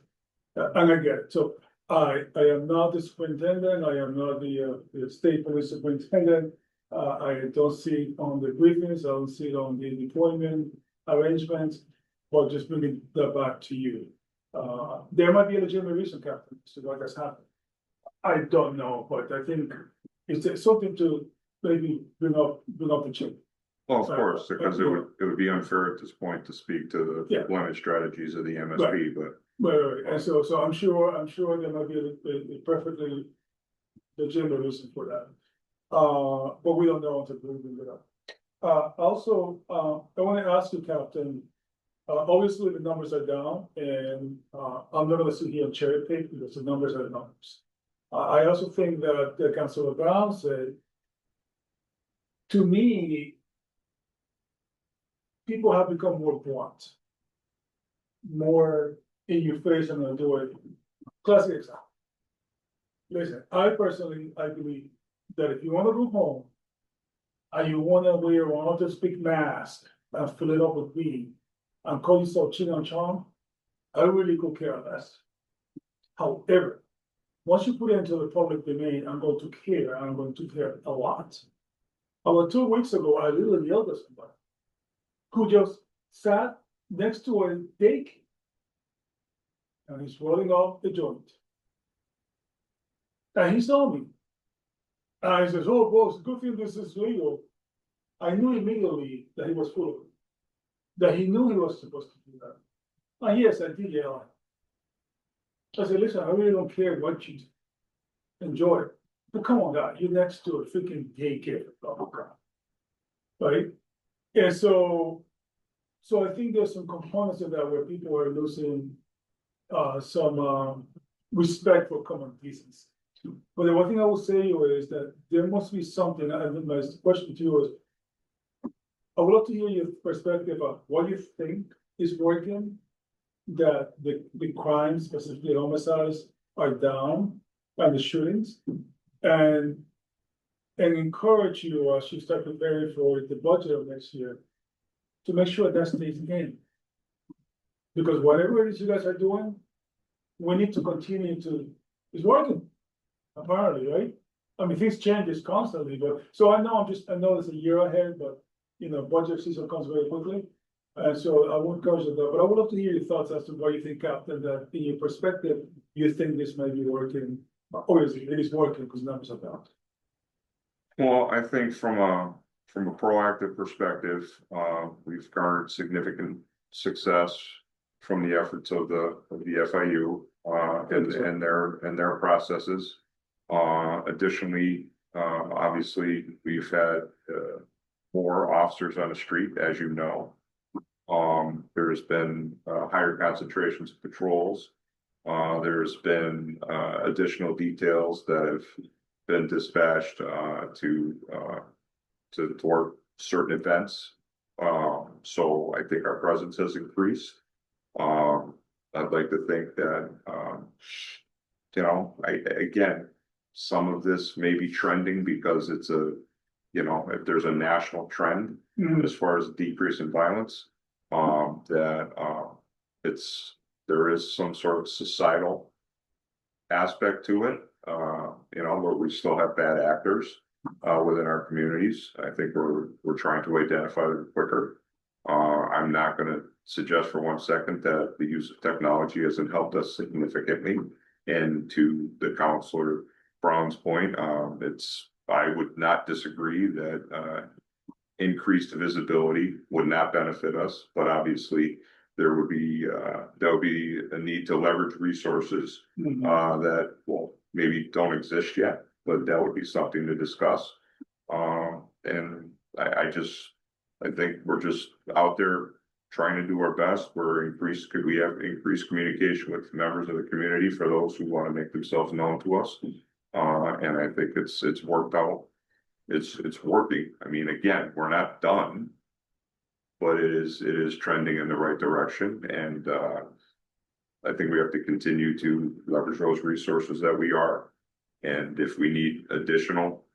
And I get it. So I am not the superintendent. I am not the state police superintendent. I don't see it on the briefings. I don't see it on the deployment arrangements, but just bringing that back to you. There might be a legitimate reason, Captain, to what has happened. I don't know, but I think it's something to maybe bring up the chip. Well, of course, because it would be unfair at this point to speak to the deployment strategies of the MSP, but. Right, and so I'm sure there might be a perfectly legitimate reason for that. But we don't know until we bring it up. Also, I want to ask you, Captain, obviously the numbers are down and, I'm not gonna sit here and cherry pick because the numbers are the numbers. I also think that Councilor Brown said, to me, people have become more blunt, more in your face and gonna do it. Classic example. Listen, I believe that if you wanna go home, and you wanna wear one of those big masks and fill it up with weed and call yourself Chin and Chong, I really could care less. However, once you put it into the public domain, I'm going to care, and I'm going to care a lot. About 2 weeks ago, I literally yelled at somebody who just sat next to a daycare and he's rolling off the joint. And he saw me. And he says, "Oh, boss, good thing this is legal." I knew immediately that he was full of it, that he knew he was supposed to do that. And yes, I did yell at him. I said, "Listen, I really don't care what you do. Enjoy it. But come on, guy, you're next to a freaking daycare, oh God." Right? And so I think there's some components of that where people are losing some respect for common decency. But the one thing I will say to you is that there must be something, and my question to you is, I would love to hear your perspective of what you think is working, that the crimes, specifically homicides, are down, and the shootings, and encourage you as you start preparing for the budget of next year to make sure that stays in. Because whatever it is you guys are doing, we need to continue to, it's working, apparently, right? I mean, things changes constantly, but, so I know I know it's a year ahead, but, you know, budget season comes very quickly. And so I won't encourage that, but I would love to hear your thoughts as to what you think, Captain, that in your perspective, you think this may be working. Obviously, it is working because numbers are down. Well, I think from a proactive perspective, we've garnered significant success from the efforts of the FIU, and their processes. Additionally, obviously, we've had, more officers on the street, as you know. There's been, higher concentrations of patrols. There's been, additional details that have been dispatched, to thwart certain events. So I think our presence has increased. I'd like to think that, you know, again, some of this may be trending because it's if there's a national trend as far as decrease in violence, there is some sort of societal aspect to it, where we still have bad actors within our communities. I think we're trying to identify them quicker. I'm not going to suggest for 1 second that the use of technology hasn't helped us significantly. And to the Counselor Brown's point, I would not disagree that increased visibility would not benefit us, but obviously there would be a need to leverage resources that maybe don't exist yet, but that would be something to discuss. And I think we're just out there trying to do our best. Could we have increased communication with members of the community for those who want to make themselves known to us? And I think it's worked out. It's working. I mean, again, we're not done, but it is trending in the right direction. And I think we have to continue to leverage those resources that we are. And if we need additional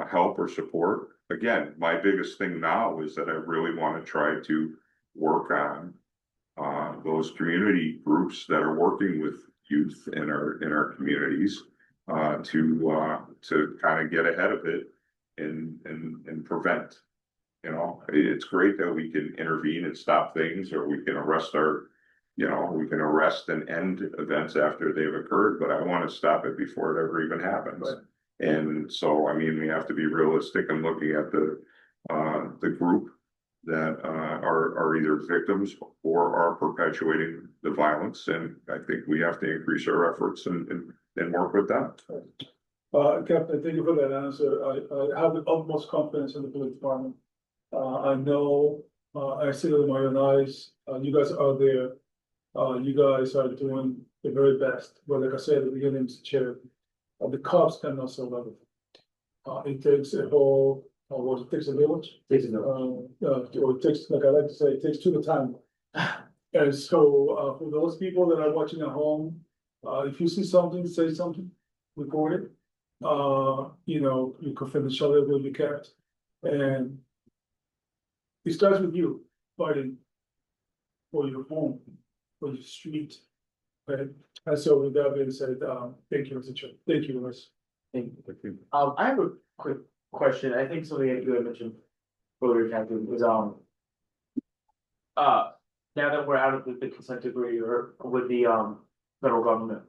help or support, again, my biggest thing now is that I really want to try to work on those community groups that are working with youth in our communities to kind of get ahead of it and prevent. It's great that we can intervene and stop things, or we can arrest and end events after they've occurred, but I want to stop it before it ever even happens. Right. And so, I mean, we have to be realistic and looking at the group that are either victims or are perpetuating the violence. And I think we have to increase our efforts and work with that. Captain, thank you for that answer. I have the utmost confidence in the police department. I know, I see it with my own eyes. You guys are there. You guys are doing the very best. But like I said at the beginning, Mr. Chair, the cops cannot survive it. It takes a whole, it takes a village. Takes a village. Or it takes, like I like to say, it takes two to tango. And so, for those people that are watching at home, if you see something, say something, record it. Your confidentiality will be kept. And it starts with you, fighting for your home, for your street. Okay, and so with that being said, thank you, Mr. Chair. Thank you, Louis. Thank you. I have a quick question. I think something that you had mentioned earlier, Captain, was, now that we're out of the consent decree or with the, federal government.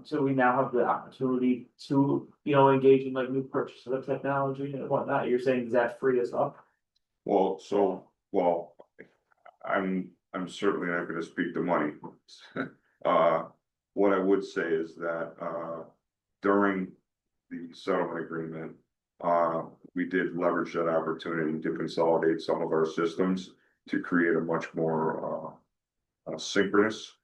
So we now have the opportunity to, engage in like new purchases of technology and whatnot. You're saying, does that free us up? Well, I'm certainly not gonna speak to money. What I would say is that, during the settlement agreement, we did leverage that opportunity to consolidate some of our systems to create a much more, synchronous,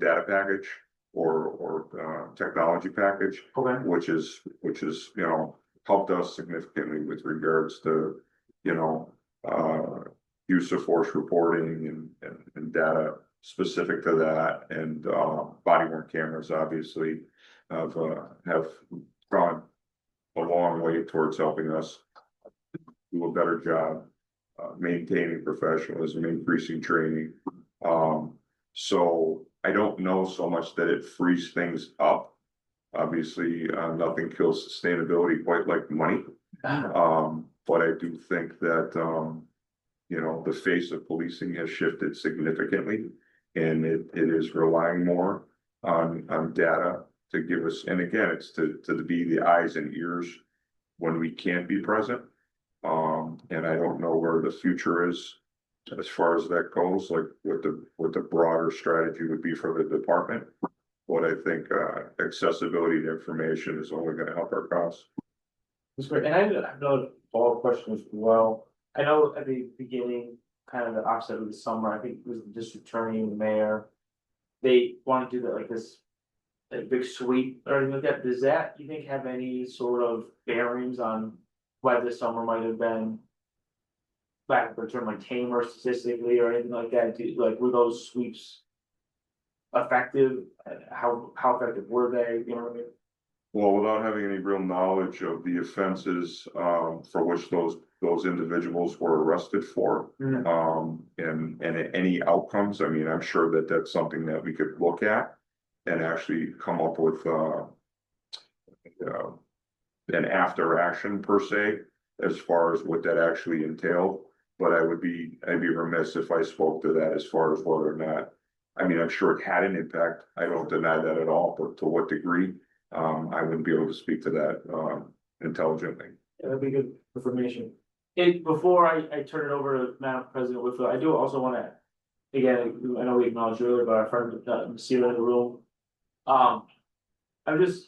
data package or technology package. Okay. Which is, helped us significantly with regards to, use of force reporting and data specific to that, and body worn cameras obviously have gone a long way towards helping us do a better job maintaining professionalism, increasing training. So I don't know so much that it frees things up. Obviously, nothing kills sustainability quite like money. But I do think that, the face of policing has shifted significantly, and it is relying more on data to give us, and again, it's to be the eyes and ears when we can't be present. And I don't know where the future is as far as that goes, like what the broader strategy would be for the department. But I think accessibility to information is only gonna help our cause. That's great. And I have another follow-up question as well. I know at the beginning, kind of the offset of the summer, I think it was the district attorney and the mayor. They want to do that like this, like big sweep or anything like that. Does that, you think, have any sort of bearings on why this summer might have been, back for a term, like tamer statistically or anything like that? Like, were those sweeps effective? How effective were they? You know what I mean? Well, without having any real knowledge of the offenses for which those individuals were arrested for, and any outcomes, I mean, I'm sure that that's something that we could look at and actually come up with an after action per se, as far as what that actually entailed. But I'd be remiss if I spoke to that as far as whether or not, I mean, I'm sure it had an impact. I don't deny that at all, but to what degree? I wouldn't be able to speak to that intelligently. Yeah, that'd be good information. Before I turn it over to Madam President Whitfield, I do also want to, again, I know we acknowledged earlier, but our friend, Messina in the room. I'm just,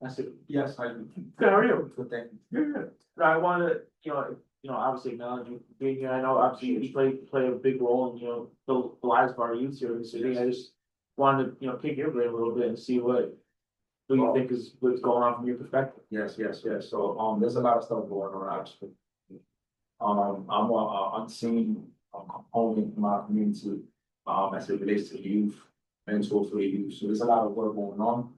I said, Yes, I. good, how are you? Good, thank Good. I want to, obviously acknowledge you being here. I know obviously you play a big role in, the lives of our youth here in the city. I just wanted to, pick your brain a little bit and see what you think is what's going on from your perspective. Yes. So, there's a lot of stuff going on, actually. I'm a unseen component in my community, as it relates to youth, mentor for the youth. So there's a lot of work going on,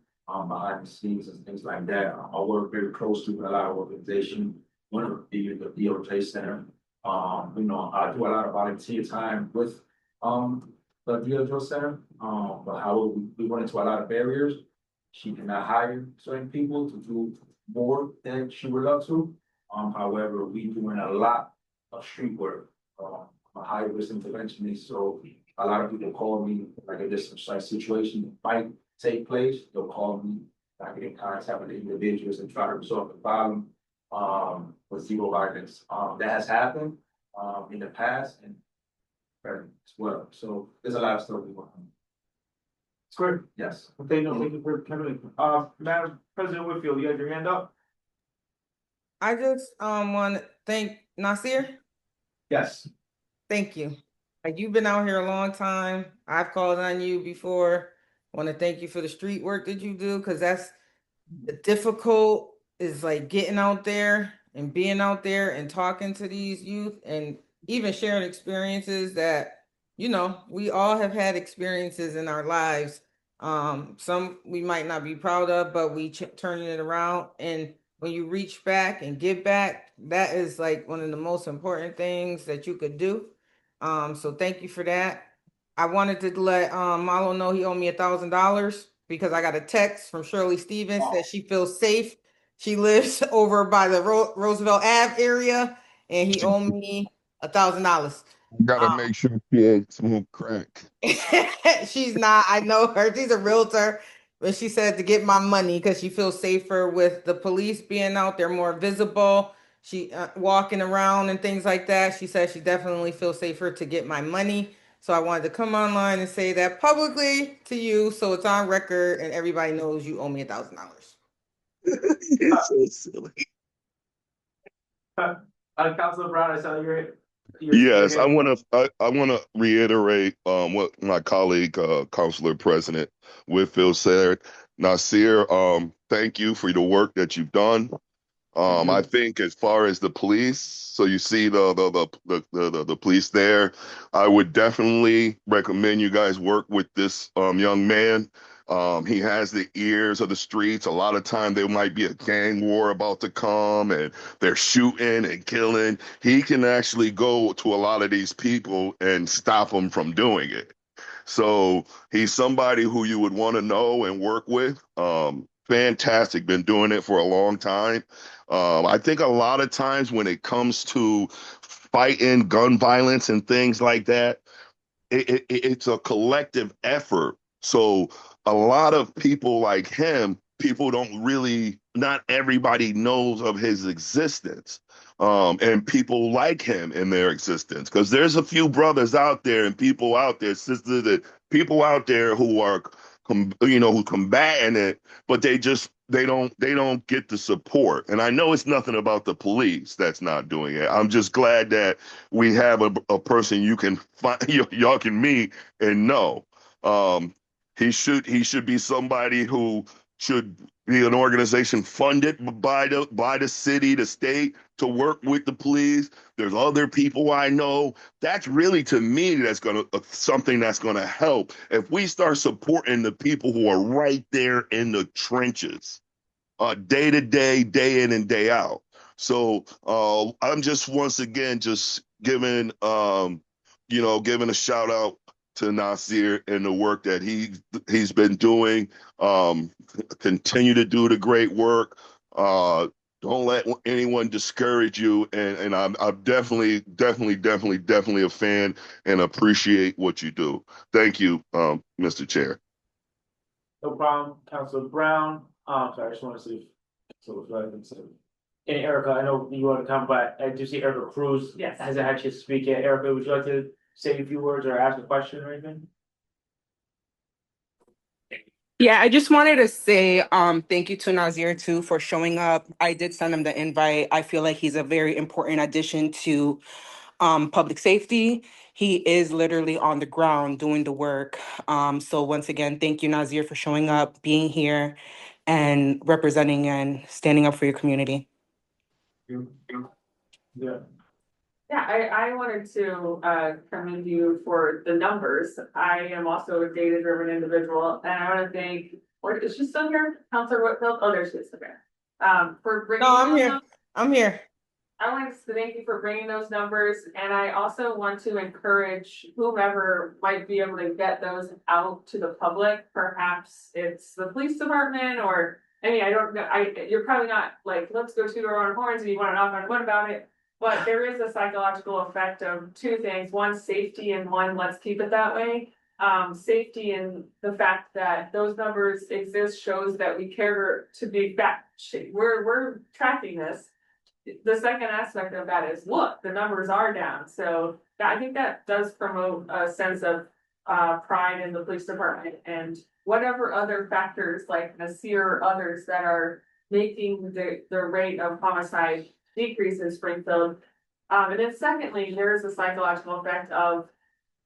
behind the scenes and things like that. I work very closely with a lot of organizations, one of the DOJ Center. I do a lot of volunteer time with, the DOJ Center. But however, we run into a lot of barriers. She cannot hire certain people to do more than she would love to. However, we doing a lot of street work, a high risk interventionist. So a lot of people call me, like if there's some such situation that might take place, they'll call me. I get in contact with the individuals and try to resolve the problem with zero violence. That has happened in the past and as well. So there's a lot of stuff we want. It's great. Yes. Thank you for coming. Madam President Whitfield, you had your hand up? I just want to thank Nasir. Yes. Thank you. Like, you've been out here a long time. I've called on you before. Want to thank you for the street work that you do, because that's difficult, is like getting out there and being out there and talking to these youth and even sharing experiences that, we all have had experiences in our lives. Some we might not be proud of, but we turning it around. And when you reach back and give back, that is like one of the most important things that you could do. So thank you for that. I wanted to let Marlo know he owed me $1,000 because I got a text from Shirley Stevens that she feels safe. She lives over by the Roosevelt Ave area, and he owed me $1,000. Gotta make sure she ain't smoke crack. She's not. I know her. She's a realtor. But she said to get my money because she feels safer with the police being out there, more visible. She walking around and things like that. She said she definitely feels safer to get my money. So I wanted to come online and say that publicly to you, so it's on record and everybody knows you owe me $1,000. It's so silly. Councilor Brown, I saw your. Yes, I want to reiterate what my colleague, Councilor President Whitfield said. Nasir, thank you for the work that you've done. I think as far as the police, so you see the police there, I would definitely recommend you guys work with this young man. He has the ears of the streets. A lot of time there might be a gang war about to come and they're shooting and killing. He can actually go to a lot of these people and stop them from doing it. So he's somebody who you would want to know and work with. Fantastic, been doing it for a long time. I think a lot of times when it comes to fighting gun violence and things like that, it's a collective effort. So a lot of people like him, people don't really, not everybody knows of his existence. And people like him in their existence because there's a few brothers out there and people out there, sisters, that people out there who are, who combating it, but they don't get the support. And I know it's nothing about the police that's not doing it. I'm just glad that we have a person you can find, y'all can meet and know. He should be somebody who should be an organization funded by the city, the state, to work with the police. There's other people I know. That's really, to me, that's gonna something that's gonna help if we start supporting the people who are right there in the trenches, day to day, day in and day out. So I'm just once again just giving a shout out to Nasir and the work that he's been doing. Continue to do the great work. Don't let anyone discourage you. And I'm definitely a fan and appreciate what you do. Thank you, Mr. Chair. No problem, Councilor Brown. Sorry, I just want to see. And Erica, I know you want to come, but I do see Erica Cruz. Yes. Hasn't had a chance to speak yet. Erica, would you like to say a few words or ask a question or anything? Yeah, I just wanted to say thank you to Nazir too for showing up. I did send him the invite. I feel like he's a very important addition to public safety. He is literally on the ground doing the work. So once again, thank you, Nazir, for showing up, being here, and representing and standing up for your community. Yeah. Yeah, I wanted to commend you for the numbers. I am also a data-driven individual, and I want to thank, or is she still here? Counselor Whitfield? Oh, there she is, okay. For bringing. No, I'm those here. numbers. I'm here. I want to thank you for bringing those numbers, and I also want to encourage whomever might be able to get those out to the public. Perhaps it's the police department, or, I mean, I don't know, you're probably not like, let's go toot our own horns and you want to knock on wood about it. But there is a psychological effect of two things: one, safety, and one, let's keep it that way. Safety in the fact that those numbers exist shows that we care to be back. We're tracking this. The second aspect of that is, look, the numbers are down. So I think that does promote a sense of pride in the police department, and whatever other factors like Nasir or others that are making the rate of homicide decrease in Springfield. And then secondly, there is a psychological effect of,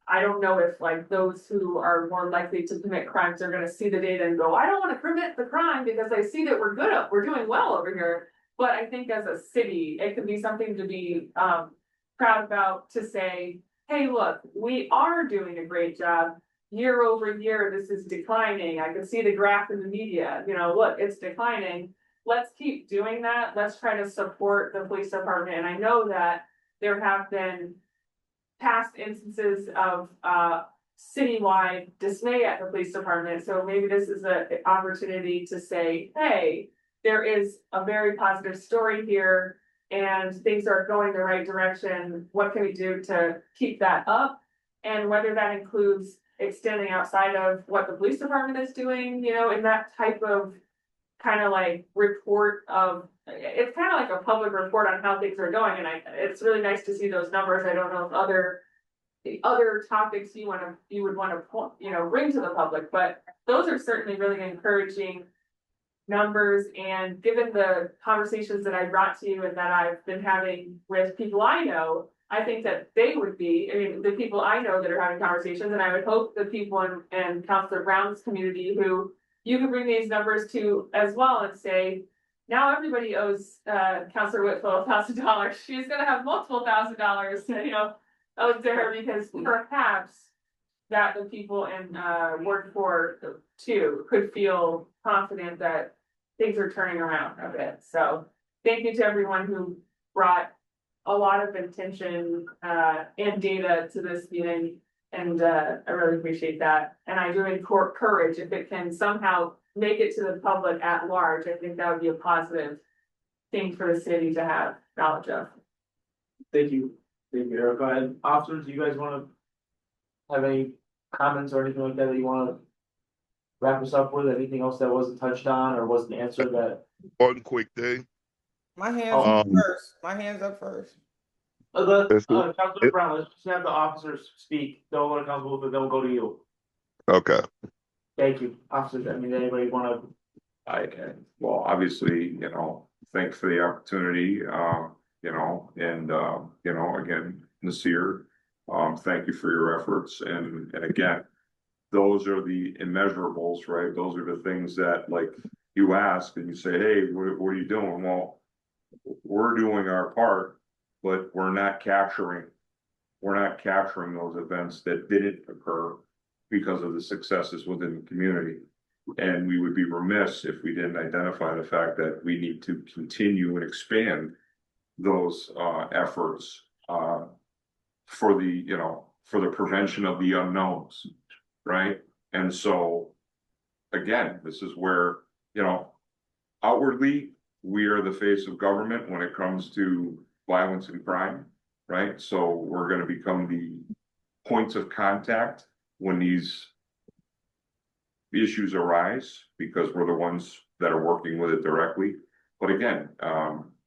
I don't know if like those who are more likely to commit crimes are gonna see the data and go, I don't wanna commit the crime because I see that we're doing well over here. But I think as a city, it could be something to be proud about, to say, hey, look, we are doing a great job. Year over year, this is declining. I can see the graph in the media, look, it's declining. let's keep doing that. Let's try to support the police department. And I know that there have been past instances of citywide dismay at the police department. So maybe this is an opportunity to say, hey, there is a very positive story here and things are going the right direction. What can we do to keep that up? And whether that includes extending outside of what the police department is doing, in that type of kind of like report of, it's kind of like a public report on how things are going. And it's really nice to see those numbers. I don't know if the other topics you would want to, bring to the public, but those are certainly really encouraging numbers. And given the conversations that I brought to you and that I've been having with people I know, I think that they would be, the people I know that are having conversations, and I would hope the people in Councilor Brown's community who you can bring these numbers to as well and say, now everybody owes Councilor Whitfield $1,000. She's gonna have multiple $1,000, owed to her, because perhaps that the people in Ward 4 too could feel confident that things are turning around a bit. So thank you to everyone who brought a lot of intention and data to this meeting. And I really appreciate that. And I do encourage, if it can somehow make it to the public at large, I think that would be a positive thing for the city to have knowledge of. Thank you, Erica. And officers, do you guys wanna have any comments or anything like that you wanna wrap us up with? Anything else that wasn't touched on or wasn't answered that? One quick thing. My hands up Um, first. My hands up first. Councilor Brown, let's just have the officers speak. Don't go to Councilor Wolf, don't go to you. Okay. Thank you, officers. Anybody wanna? Well, obviously, thanks for the opportunity, again, Nasir, thank you for your efforts, and again, those are the immeasurables, right? Those are the things that, like, you ask and you say, hey, what are you doing? Well, we're doing our part, but we're not capturing those events that didn't occur because of the successes within the community. And we would be remiss if we didn't identify the fact that we need to continue and expand those efforts for the prevention of the unknowns, right? And so, again, this is where, outwardly, we are the face of government when it comes to violence and crime, right? So we're going to become the points of contact when these issues arise, because we're the ones that are working with it directly. But again,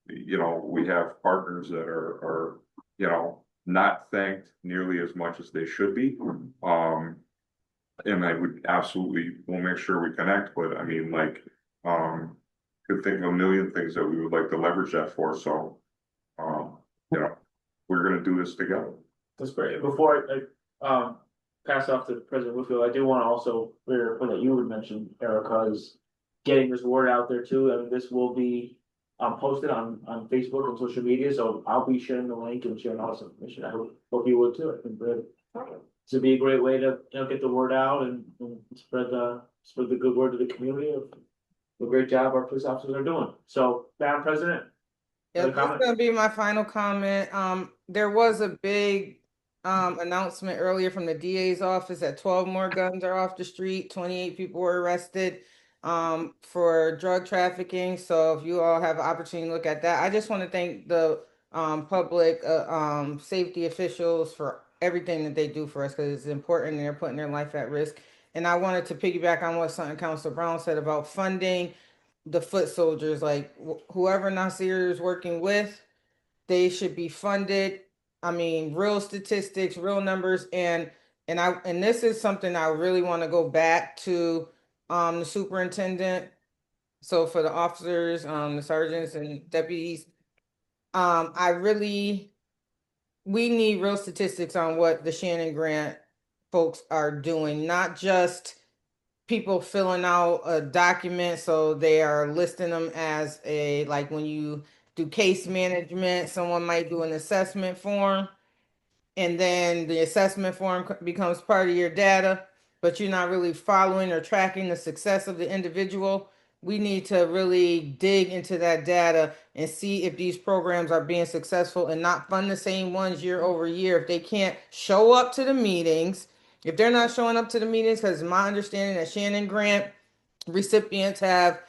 we have partners that are not thanked nearly as much as they should be. And I would absolutely, we'll make sure we connect, but could think of a million things that we would like to leverage that for. So, we're gonna do this together. That's great. Before I pass off to President Whitfield, I do want to also clear what you would mention, Erica, is getting this word out there too. I mean, this will be posted on Facebook and social media, so I'll be sharing the link and sharing all this information. I hope you would too. I think this would be a great way to get the word out and spread the good word to the community of the great job our police officers are doing. So, Madam President. Yeah, that's gonna be my final comment. There was a big announcement earlier from the DA's office that 12 more guns are off the street. 28 people were arrested for drug trafficking. So if you all have an opportunity to look at that, I just want to thank the public safety officials for everything that they do for us, because it's important and they're putting their life at risk. And I wanted to piggyback on what Councilor Brown said about funding the foot soldiers. Like whoever Nasir is working with, they should be funded. I mean, real statistics, real numbers, and this is something I really want to go back to the superintendent. So for the officers, the sergeants and deputies, we need real statistics on what the Shannon Grant folks are doing, not just people filling out a document. So they are listing them as like when you do case management, someone might do an assessment form, and then the assessment form becomes part of your data, but you're not really following or tracking the success of the individual. we need to really dig into that data and see if these programs are being successful and not fund the same ones year over year. If they can't show up to the meetings, if they're not showing up to the meetings, because my understanding that Shannon Grant recipients have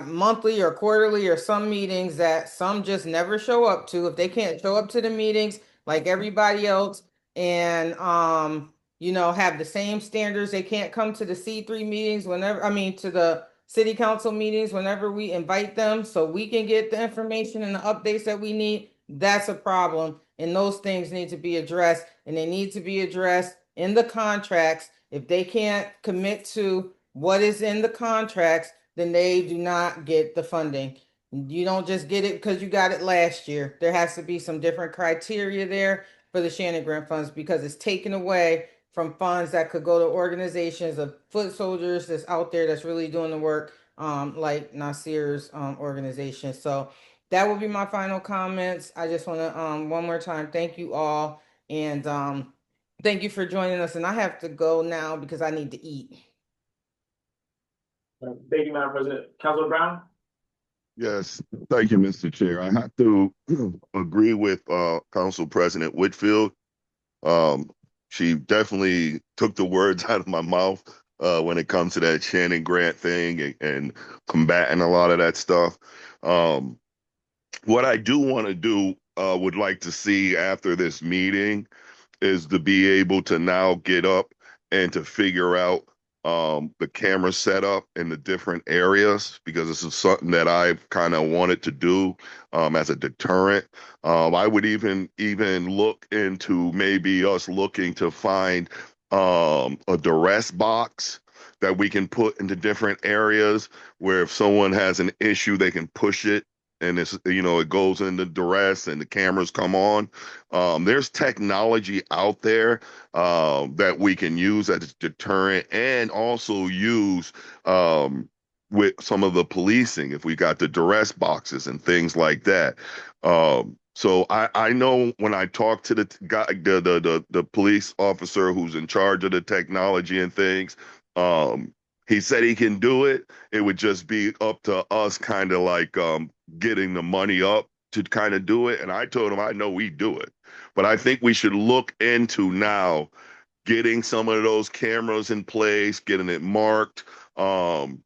monthly or quarterly or some meetings that some just never show up to. If they can't show up to the meetings like everybody else and have the same standards, they can't come to the C3 meetings whenever, I mean to the city council meetings whenever we invite them so we can get the information and the updates that we need. That's a problem. And those things need to be addressed, and they need to be addressed in the contracts. If they can't commit to what is in the contracts, then they do not get the funding. You don't just get it because you got it last year. There has to be some different criteria there for the Shannon Grant funds, because it's taken away from funds that could go to organizations of foot soldiers that's out there that's really doing the work, like Nasir's organization. So that will be my final comments. I just want to one more time thank you all, and thank you for joining us. And I have to go now because I need to eat. Thank you, Madam President. Councilor Brown? Yes, thank you, Mr. Chair. I have to agree with Council President Whitfield. She definitely took the words out of my mouth when it comes to that Shannon Grant thing and combating a lot of that stuff. What I do want to do, would like to see after this meeting is to be able to now get up and to figure out the camera setup in the different areas, because this is something that I've kind of wanted to do as a deterrent. I would even look into maybe us looking to find a duress box that we can put into different areas where if someone has an issue, they can push it and it goes into duress and the cameras come on. There's technology out there that we can use as a deterrent, and also use with some of the policing if we got the duress boxes and things like that. So I know when I talk to the guy, the police officer who's in charge of the technology and things, he said he can do it. It would just be up to us, kind of like getting the money up to kind of do it. And I told him I know we do it, but I think we should look into now getting some of those cameras in place, getting it marked, and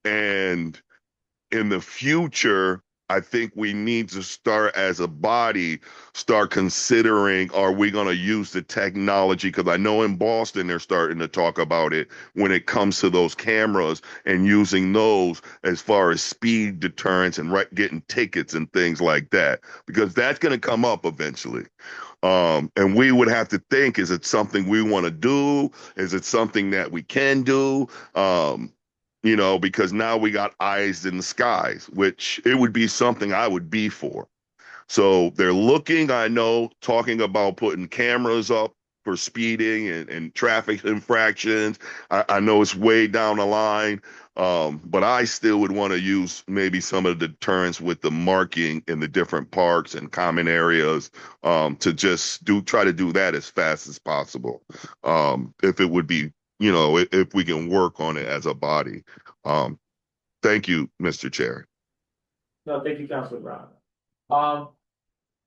in the future, I think we need to start as a body, start considering, are we going to use the technology? Because I know in Boston, they're starting to talk about it when it comes to those cameras and using those as far as speed deterrence and getting tickets and things like that, because that's going to come up eventually. And we would have to think, is it something we want to do? Is it something that we can do? Because now we got eyes in the skies, which it would be something I would be for. So they're looking, I know, talking about putting cameras up for speeding and traffic infractions. I know it's way down the line, but I still would want to use maybe some of the deterrents with the marking in the different parks and common areas, to just try to do that as fast as possible. If it would be, if we can work on it as a body. Thank you, Mr. Chair. No, thank you, Councilor Brown.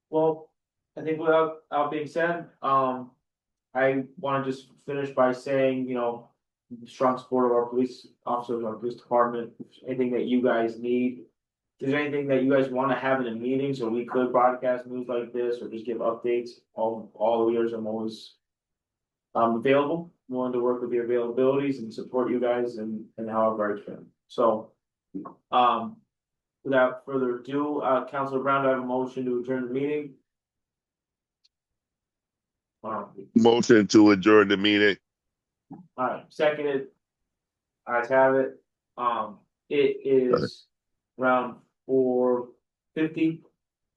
Well, I think without being said, I want to just finish by saying, strong support of our police officers, our police department. Anything that you guys need, if there's anything that you guys want to have in a meeting, so we could broadcast news like this or just give updates, all the years I'm always available, willing to work with your availabilities and support you guys and however I can. So, without further ado, Councilor Brown, do I have a motion to adjourn the meeting? Motion to adjourn the meeting. All right, seconded. Ayes have it. It is around 4:50.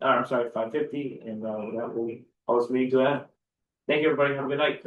I'm sorry, 5:50, and that will call this meeting to end. Thank you, everybody. Have a good night.